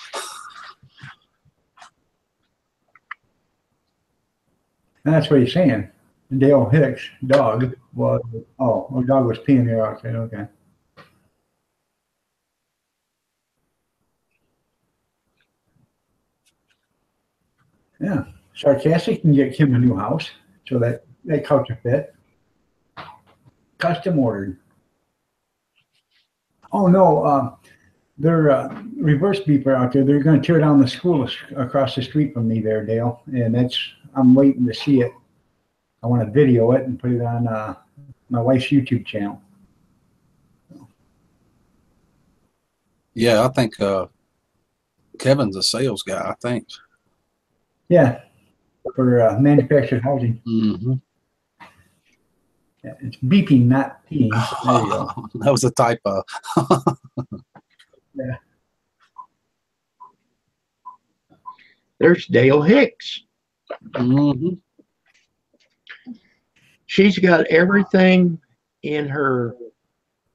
[SPEAKER 2] And that's what he's saying. Dale Hicks' dog was, dog was peeing there outside. Okay. Yeah. Sarcastic can get Kim a new house so that couch will fit. Custom ordered. Oh, no. They're reverse beeper out there. They're going to tear down the school across the street from me there, Dale. And I'm waiting to see it. I want to video it and put it on my wife's YouTube channel.
[SPEAKER 1] Yeah, I think Kevin's a sales guy, I think.
[SPEAKER 2] Yeah, for manufactured housing.
[SPEAKER 1] Mm-hmm.
[SPEAKER 2] Yeah, it's beeping, not peeing. So there you go.
[SPEAKER 1] That was a typo.
[SPEAKER 2] Yeah.
[SPEAKER 3] There's Dale Hicks.
[SPEAKER 1] Mm-hmm.
[SPEAKER 3] She's got everything in her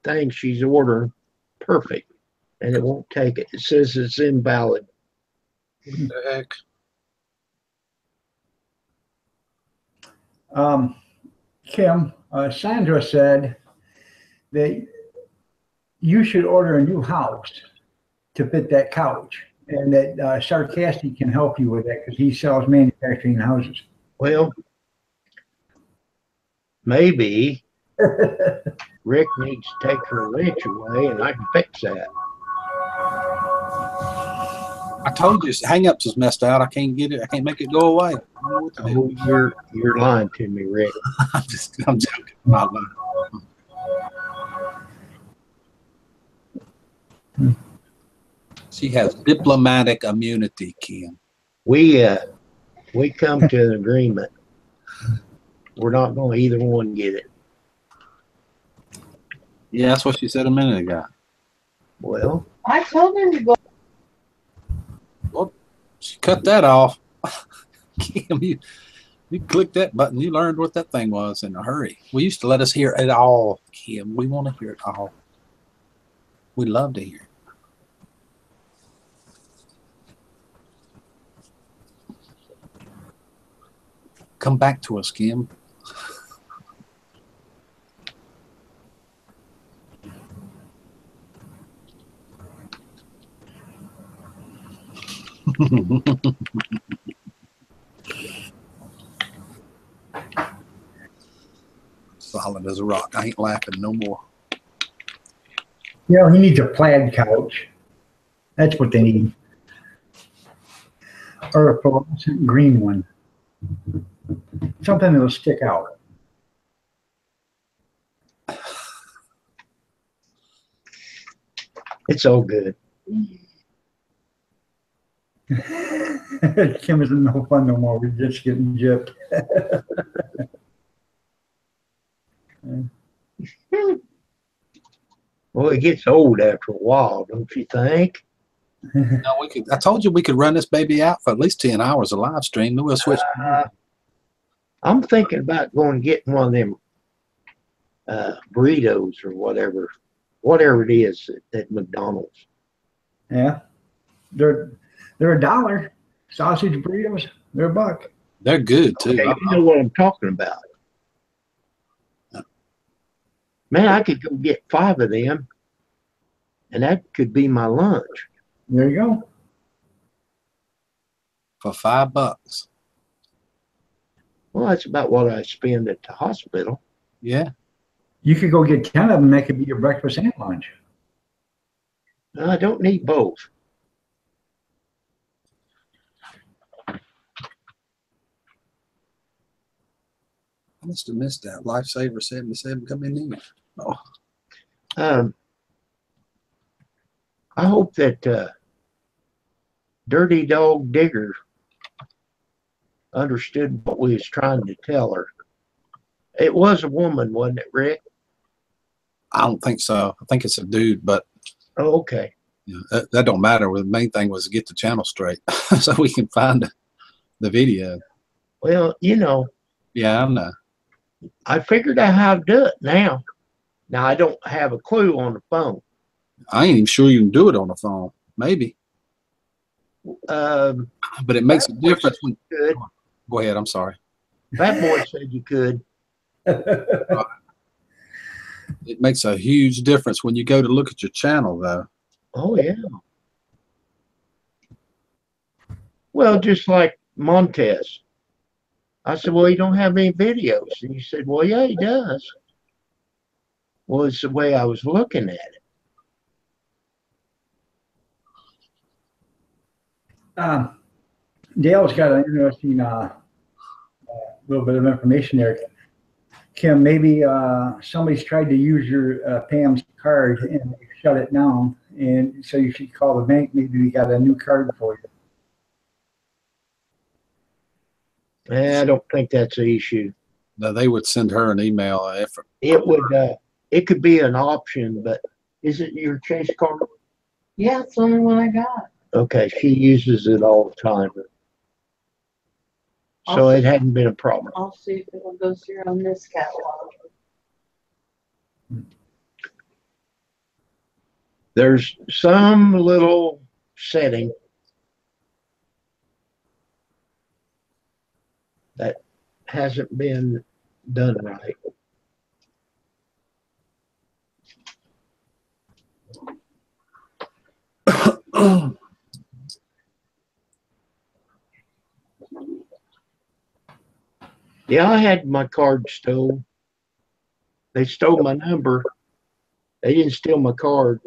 [SPEAKER 3] thing she's ordering perfect, and it won't take it. It says it's invalid.
[SPEAKER 1] What the heck?
[SPEAKER 2] Kim, Sandra said that you should order a new house to fit that couch, and that Sarcastic can help you with that because he sells manufacturing houses.
[SPEAKER 3] Well, maybe Rick needs to take her wrench away, and I can fix that.
[SPEAKER 1] I told you, hang-ups is messed out. I can't get it. I can't make it go away. I don't know what to do.
[SPEAKER 3] Oh, you're lying to me, Rick.
[SPEAKER 1] I'm joking. I'm not lying. She has diplomatic immunity, Kim.
[SPEAKER 3] We come to an agreement. We're not going to either one get it.
[SPEAKER 1] Yeah, that's what she said a minute ago.
[SPEAKER 3] Well,
[SPEAKER 4] I told him to go.
[SPEAKER 1] Well, she cut that off. Kim, you clicked that button. You learned what that thing was in a hurry. We used to let us hear it all, Kim. We want to hear it all. We love to hear it. Come back to us, Kim. Solid as a rock. I ain't laughing no more.
[SPEAKER 2] You know, he needs a plaid couch. That's what they need. Or a fluorescent green one. Something that'll stick out.
[SPEAKER 3] it's all good.
[SPEAKER 2] Kim isn't no fun no more. We're just getting gypped.
[SPEAKER 3] Well, it gets old after a while, don't you think?
[SPEAKER 1] No, we could. I told you we could run this baby out for at least 10 hours of live stream. Then we'll switch.
[SPEAKER 3] I'm thinking about going and getting one of them burritos or whatever it is at McDonald's.
[SPEAKER 2] Yeah. They're $1. Sausage burritos, they're $1.
[SPEAKER 1] They're good too.
[SPEAKER 3] Okay, you know what I'm talking about. Man, I could go get 5 of them, and that could be my lunch.
[SPEAKER 2] There you go.
[SPEAKER 1] For $5.
[SPEAKER 3] Well, that's about what I spend at the hospital.
[SPEAKER 1] Yeah.
[SPEAKER 2] You could go get 10 of them. That could be your breakfast and lunch.
[SPEAKER 3] I don't need both.
[SPEAKER 1] I must have missed that. Lifesaver 77 coming in. Oh.
[SPEAKER 3] I hope that Dirty Dog Digger understood what we was trying to tell her. It was a woman, wasn't it, Rick?
[SPEAKER 1] I don't think so. I think it's a dude, but
[SPEAKER 3] Oh, okay.
[SPEAKER 1] you know, that don't matter. The main thing was to get the channel straight so we can find the video.
[SPEAKER 3] Well, you know,
[SPEAKER 1] Yeah, I know.
[SPEAKER 3] I figured out how to do it now. Now, I don't have a clue on the phone.
[SPEAKER 1] I ain't even sure you can do it on the phone. Maybe.
[SPEAKER 3] Um,
[SPEAKER 1] But it makes a difference when.
[SPEAKER 3] good.
[SPEAKER 1] Go ahead. I'm sorry.
[SPEAKER 3] That boy said you could.
[SPEAKER 1] It makes a huge difference when you go to look at your channel, though.
[SPEAKER 3] Oh, yeah. Well, just like Montez. I said, well, you don't have any videos. And he said, well, yeah, he does. Well, it's the way I was looking at it.
[SPEAKER 2] Dale's got an interesting little bit of information there. Kim, maybe somebody's tried to use your Pam's card and they shut it down, and so you should call the bank. Maybe we got a new card for you.
[SPEAKER 3] I don't think that's the issue.
[SPEAKER 1] No, they would send her an email if
[SPEAKER 3] It would. It could be an option, but is it your Chase card?
[SPEAKER 4] Yeah, it's the only one I got.
[SPEAKER 3] Okay, she uses it all the time, so it hadn't been a problem.
[SPEAKER 4] I'll see if it'll go through on this catalog.
[SPEAKER 3] There's some little setting that hasn't been done right. Yeah, I had my card stolen. They stole my number. They didn't steal my card.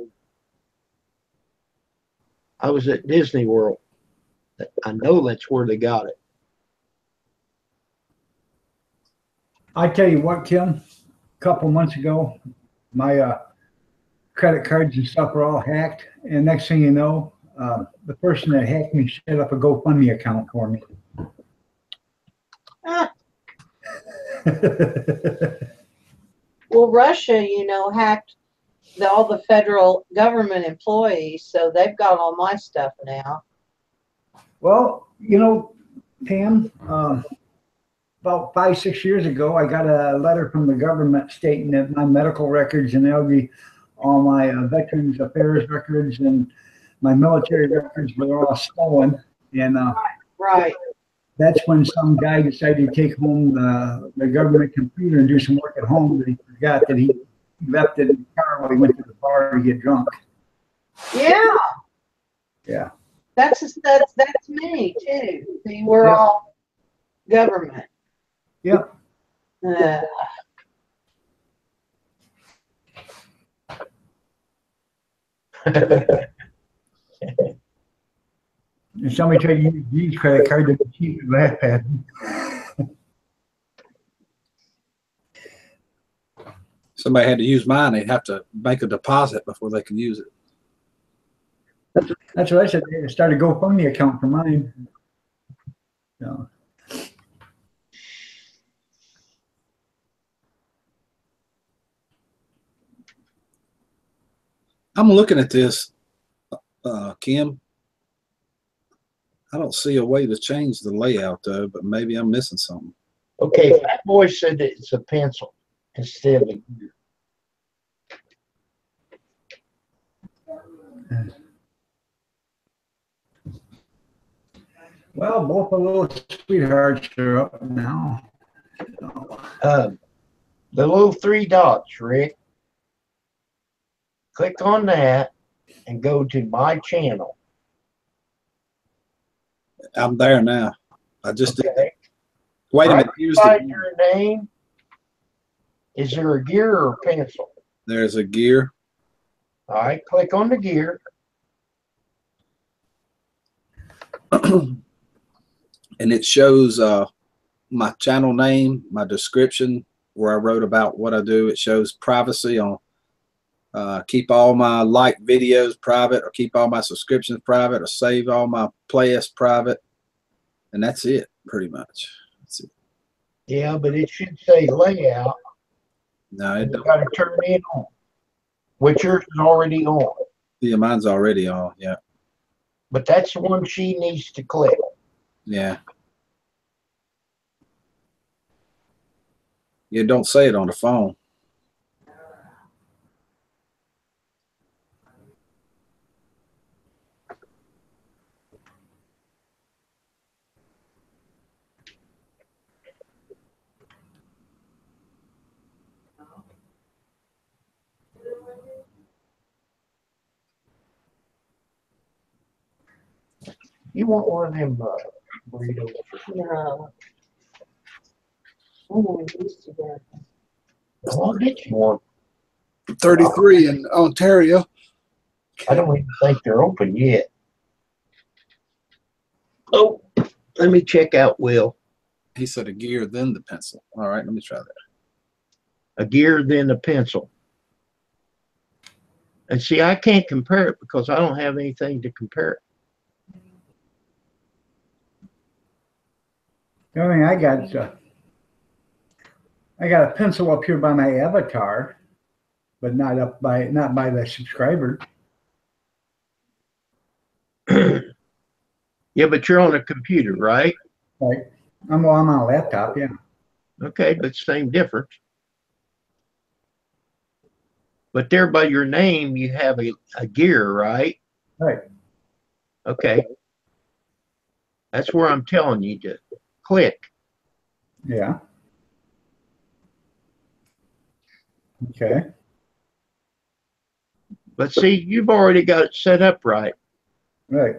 [SPEAKER 3] I was at Disney World. I know that's where they got it.
[SPEAKER 2] I tell you what, Kim, a couple months ago, my credit cards and stuff were all hacked. And next thing you know, the person that hacked me set up a GoFundMe account for me.
[SPEAKER 4] Ah. Well, Russia, hacked all the federal government employees, so they've got all my stuff now.
[SPEAKER 2] Well, Pam, about 5-6 years ago, I got a letter from the government stating that my medical records and all my Veterans Affairs records and my military records were all stolen. And
[SPEAKER 4] Right.
[SPEAKER 2] that's when some guy decided to take home the government computer and do some work at home. But he forgot that he left it in the car while he went to the bar to get drunk.
[SPEAKER 4] Yeah.
[SPEAKER 2] Yeah.
[SPEAKER 4] That's me too. See, we're all government.
[SPEAKER 2] Yep. If somebody tried to use credit card, they would cheat and laugh at me.
[SPEAKER 1] somebody had to use mine, they'd have to make a deposit before they can use it.
[SPEAKER 2] That's what I said. They started a GoFundMe account for mine. So.
[SPEAKER 1] I'm looking at this, Kim. I don't see a way to change the layout though, but maybe I'm missing something.
[SPEAKER 3] Okay, Fat Boy said that it's a pencil instead of a gear.
[SPEAKER 2] Well, both the little sweethearts are up now.
[SPEAKER 3] The little 3 dots, Rick. Click on that and go to my channel.
[SPEAKER 1] I'm there now. I just did.
[SPEAKER 3] Okay.
[SPEAKER 1] Wait a
[SPEAKER 3] Right
[SPEAKER 1] minute. Here's
[SPEAKER 3] beside
[SPEAKER 1] the,
[SPEAKER 3] your name. Is there a gear or a pencil?
[SPEAKER 1] there's a gear.
[SPEAKER 3] All right, click on the gear.
[SPEAKER 1] And it shows my channel name, my description, where I wrote about what I do. It shows privacy on keep all my like videos private, or keep all my subscriptions private, or save all my playlists private. And that's it, pretty much. That's it.
[SPEAKER 3] Yeah, but it should say layout.
[SPEAKER 1] No, it
[SPEAKER 3] You
[SPEAKER 1] don't.
[SPEAKER 3] got to turn it on, which yours is already on.
[SPEAKER 1] Yeah, mine's already on. Yeah.
[SPEAKER 3] But that's the one she needs to click.
[SPEAKER 1] Yeah. You don't say it on the phone.
[SPEAKER 3] You want one of them burritos?
[SPEAKER 4] No. Oh, used to that.
[SPEAKER 3] I'll get you one.
[SPEAKER 1] 33 in Ontario.
[SPEAKER 3] I don't even think they're open yet. Oh, let me check out Will.
[SPEAKER 1] He said a gear, then the pencil. All right, let me try that.
[SPEAKER 3] A gear, then a pencil. And see, I can't compare it because I don't have anything to compare it.
[SPEAKER 2] The only thing I got is I got a pencil up here by my avatar, but not by the subscriber.
[SPEAKER 3] Yeah, but you're on a computer, right?
[SPEAKER 2] Right. I'm on a laptop, yeah.
[SPEAKER 3] Okay, but same difference. But there by your name, you have a gear, right?
[SPEAKER 2] Right.
[SPEAKER 3] Okay. That's where I'm telling you to click.
[SPEAKER 2] Yeah. Okay.
[SPEAKER 3] But see, you've already got it set up right.
[SPEAKER 2] Right.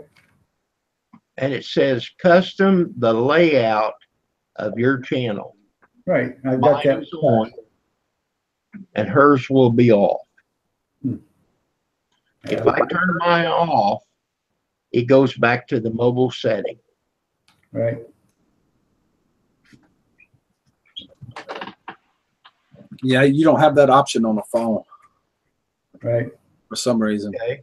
[SPEAKER 3] And it says custom the layout of your channel.
[SPEAKER 2] Right. I've got
[SPEAKER 3] Mine
[SPEAKER 2] that.
[SPEAKER 3] is on, and hers will be off. If I turn mine off, it goes back to the mobile setting.
[SPEAKER 2] Right.
[SPEAKER 1] Yeah, you don't have that option on the phone
[SPEAKER 2] Right.
[SPEAKER 1] for some reason.
[SPEAKER 3] Okay.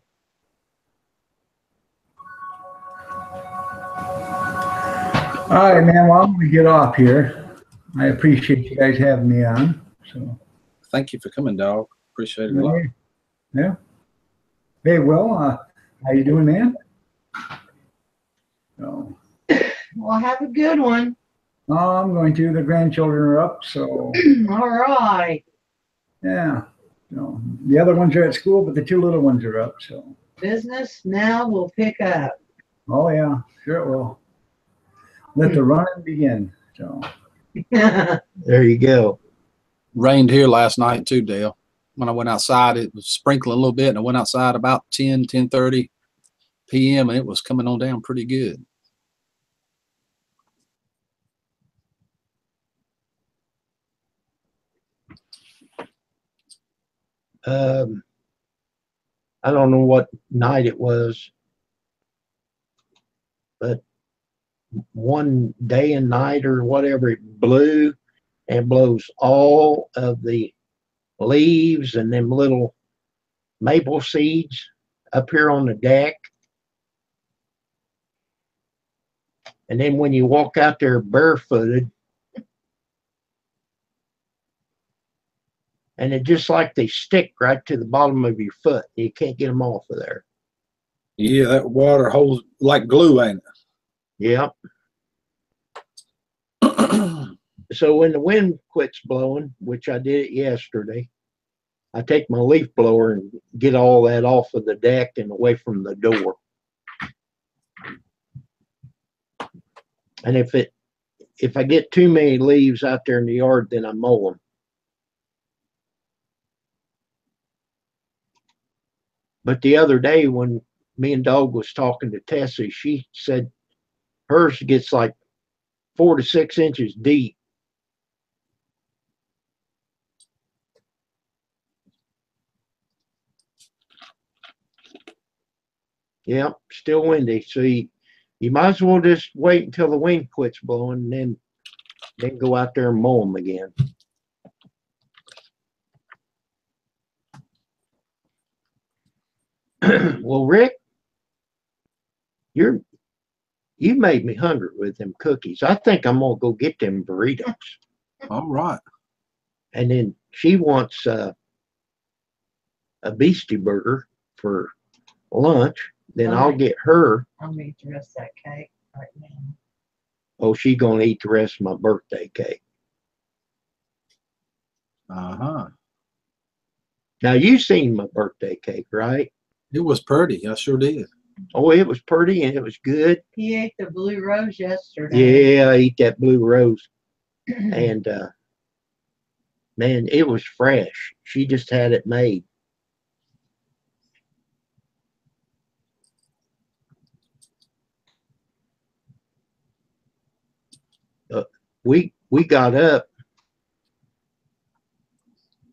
[SPEAKER 2] All right, man. Well, I'm going to get off here. I appreciate you guys having me on. So.
[SPEAKER 1] Thank you for coming, dog. Appreciate it a lot.
[SPEAKER 2] Yeah. Hey, Will, how you doing, man? So,
[SPEAKER 4] Well, have a good one.
[SPEAKER 2] I'm going to. The grandchildren are up, so
[SPEAKER 4] All right.
[SPEAKER 2] yeah. So, the other ones are at school, but the two little ones are up. So,
[SPEAKER 4] Business now will pick up.
[SPEAKER 2] oh yeah, sure it will. Let the running begin. So,
[SPEAKER 3] There you go.
[SPEAKER 1] Rained here last night too, Dale. When I went outside, it was sprinkling a little bit, and I went outside about 10:30 p.m. and it was coming on down pretty good.
[SPEAKER 3] I don't know what night it was, but one day and night or whatever, it blew and blows all of the leaves and them little maple seeds up here on the deck. And then when you walk out there barefooted, and it just like they stick right to the bottom of your foot. You can't get them off of there.
[SPEAKER 1] Yeah, that water holds like glue, ain't
[SPEAKER 3] Yep.
[SPEAKER 1] it?
[SPEAKER 3] So when the wind quits blowing, which I did it yesterday, I take my leaf blower and get all that off of the deck and away from the door. And if I get too many leaves out there in the yard, then I mow them. But the other day when me and Dog was talking to Tessie, she said hers gets like 4 to 6 inches deep. Yep, still windy. So you might as well just wait until the wind quits blowing and then go out there and mow them again. Well, Rick, you made me hungry with them cookies. I think I'm gonna go get them burritos.
[SPEAKER 1] All right.
[SPEAKER 3] And then she wants a beastie burger for lunch. Then I'll get her.
[SPEAKER 4] I'll eat the rest of that cake right now.
[SPEAKER 3] Oh, she gonna eat the rest of my birthday cake.
[SPEAKER 1] Uh-huh.
[SPEAKER 3] Now you seen my birthday cake, right?
[SPEAKER 1] It was pretty. I sure did.
[SPEAKER 3] Oh, it was pretty and it was good.
[SPEAKER 4] He ate the blue rose yesterday.
[SPEAKER 3] Yeah, I ate that blue rose. And man, it was fresh. She just had it made. We got up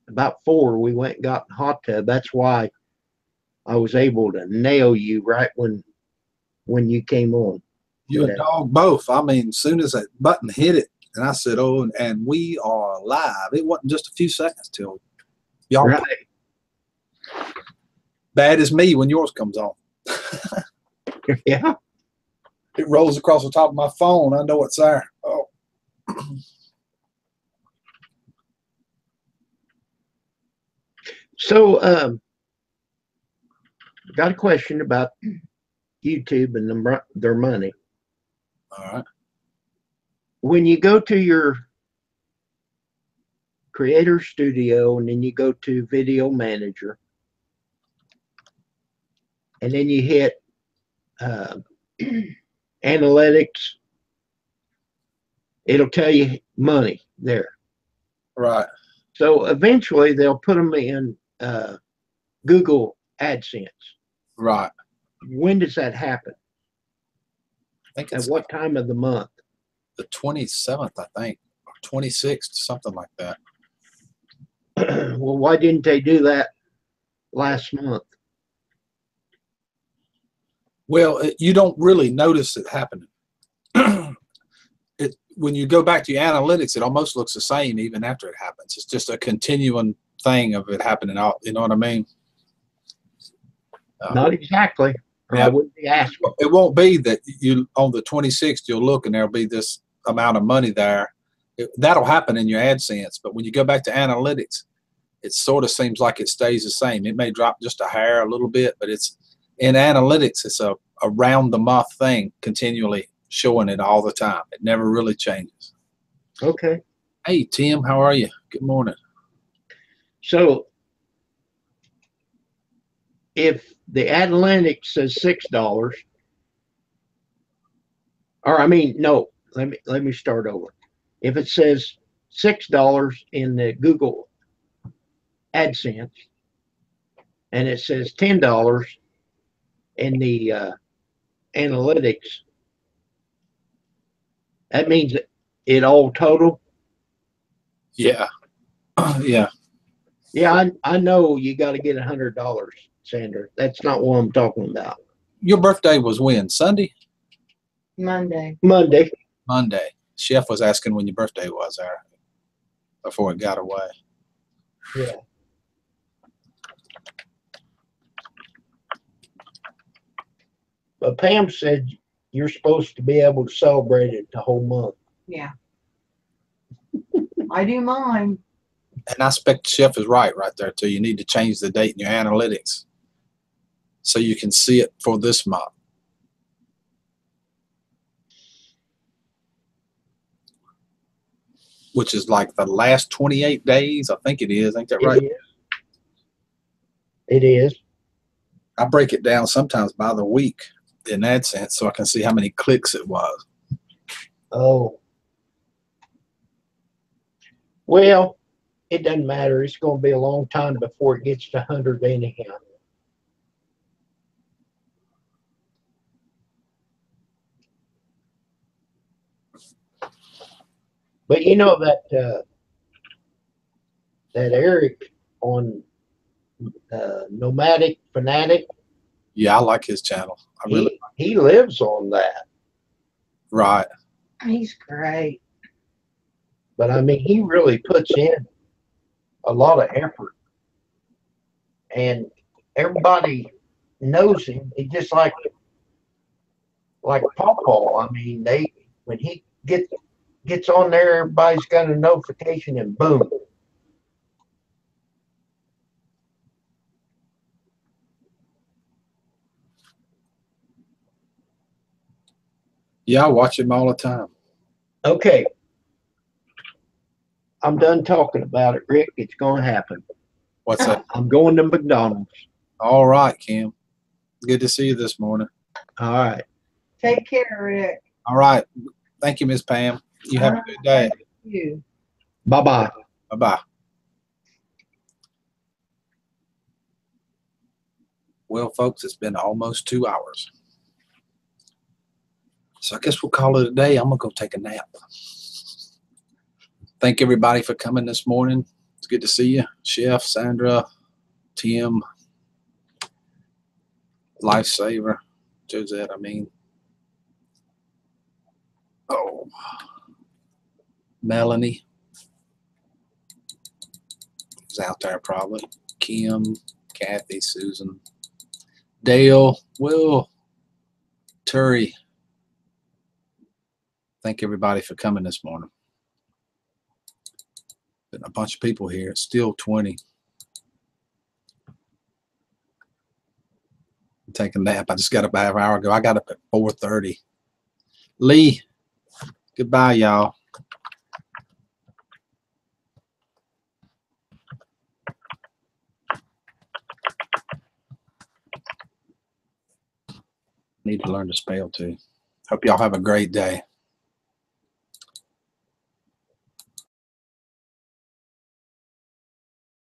[SPEAKER 3] about 4. We went and got in the hot tub. That's why I was able to nail you right when you came on.
[SPEAKER 1] You and Dog both. I mean, as soon as that button hit it, and I said, oh, and we are live. It wasn't just a few seconds till y'all.
[SPEAKER 3] Right.
[SPEAKER 1] Bad as me when yours comes on.
[SPEAKER 3] Yeah.
[SPEAKER 1] It rolls across the top of my phone. I know it's there. Oh.
[SPEAKER 3] So, got a question about YouTube and their money.
[SPEAKER 1] All right.
[SPEAKER 3] When you go to your Creator Studio and then you go to Video Manager, and then you hit Analytics, it'll tell you money there.
[SPEAKER 1] Right.
[SPEAKER 3] So eventually they'll put them in Google AdSense.
[SPEAKER 1] Right.
[SPEAKER 3] When does that happen?
[SPEAKER 1] I think
[SPEAKER 3] At
[SPEAKER 1] it's
[SPEAKER 3] what time of the month?
[SPEAKER 1] the 27th, I think, or 26th, something like that.
[SPEAKER 3] Well, why didn't they do that last month?
[SPEAKER 1] Well, you don't really notice it happening. When you go back to your analytics, it almost looks the same even after it happens. It's just a continuing thing of it happening out. You know what I mean?
[SPEAKER 3] Not exactly. Or
[SPEAKER 1] Yeah.
[SPEAKER 3] I wouldn't be asking.
[SPEAKER 1] It won't be that you on the 26th you'll look and there'll be this amount of money there. That'll happen in your AdSense, but when you go back to analytics, it sort of seems like it stays the same. It may drop just a hair, a little bit, but it's in analytics. It's a round the month thing, continually showing it all the time. It never really changes.
[SPEAKER 3] Okay.
[SPEAKER 1] Hey Tim, how are you? Good morning.
[SPEAKER 3] So if the Atlantic says $6, or I mean, no, let me start over. If it says $6 in the Google AdSense, and it says $10 in the analytics, that means it all total.
[SPEAKER 1] Yeah. Yeah.
[SPEAKER 3] Yeah, I know you got to get $100, Sandra. That's not what I'm talking about.
[SPEAKER 1] Your birthday was when? Sunday?
[SPEAKER 4] Monday.
[SPEAKER 3] Monday.
[SPEAKER 1] Monday. Chef was asking when your birthday was there before it got away.
[SPEAKER 3] Yeah. But Pam said you're supposed to be able to celebrate it the whole month.
[SPEAKER 4] Yeah. I do mine.
[SPEAKER 1] And I expect Chef is right there too. You need to change the date in your analytics so you can see it for this month. Which is like the last 28 days. I think it is. Ain't that right?
[SPEAKER 3] It is.
[SPEAKER 1] I break it down sometimes by the week in AdSense so I can see how many clicks it was.
[SPEAKER 3] Oh. Well, it doesn't matter. It's going to be a long time before it gets to 100 anyhow. But you know that Eric on Nomadic Fanatic.
[SPEAKER 1] Yeah, I like his channel. I really
[SPEAKER 3] he lives on that.
[SPEAKER 1] Right.
[SPEAKER 4] He's great.
[SPEAKER 3] But I mean, he really puts in a lot of effort, and everybody knows him. It's just like Pawpaw. I mean, when he gets on there, everybody's got a notification, and boom.
[SPEAKER 1] Yeah, I watch him all the time.
[SPEAKER 3] Okay. I'm done talking about it, Rick. It's going to happen.
[SPEAKER 1] What's that?
[SPEAKER 3] I'm going to McDonald's.
[SPEAKER 1] All right, Kim. Good to see you this morning.
[SPEAKER 3] All right.
[SPEAKER 4] Take care, Rick.
[SPEAKER 1] All right. Thank you, Miss Pam. You have a good day.
[SPEAKER 4] Thank you.
[SPEAKER 3] Bye-bye.
[SPEAKER 1] Bye-bye. Well, folks, it's been almost 2 hours. So I guess we'll call it a day. I'm going to go take a nap. Thank everybody for coming this morning. It's good to see you. Chef, Sandra, Tim, Lifesaver, Josette, Oh, Melanie is out there probably. Kim, Kathy, Susan, Dale, Will, Turi. Thank everybody for coming this morning. Been a bunch of people here. It's still 20. take a nap. I just got up a half hour ago. I got up at 4:30. Lee, goodbye, y'all. Need to learn to spell too. Hope y'all have a great day.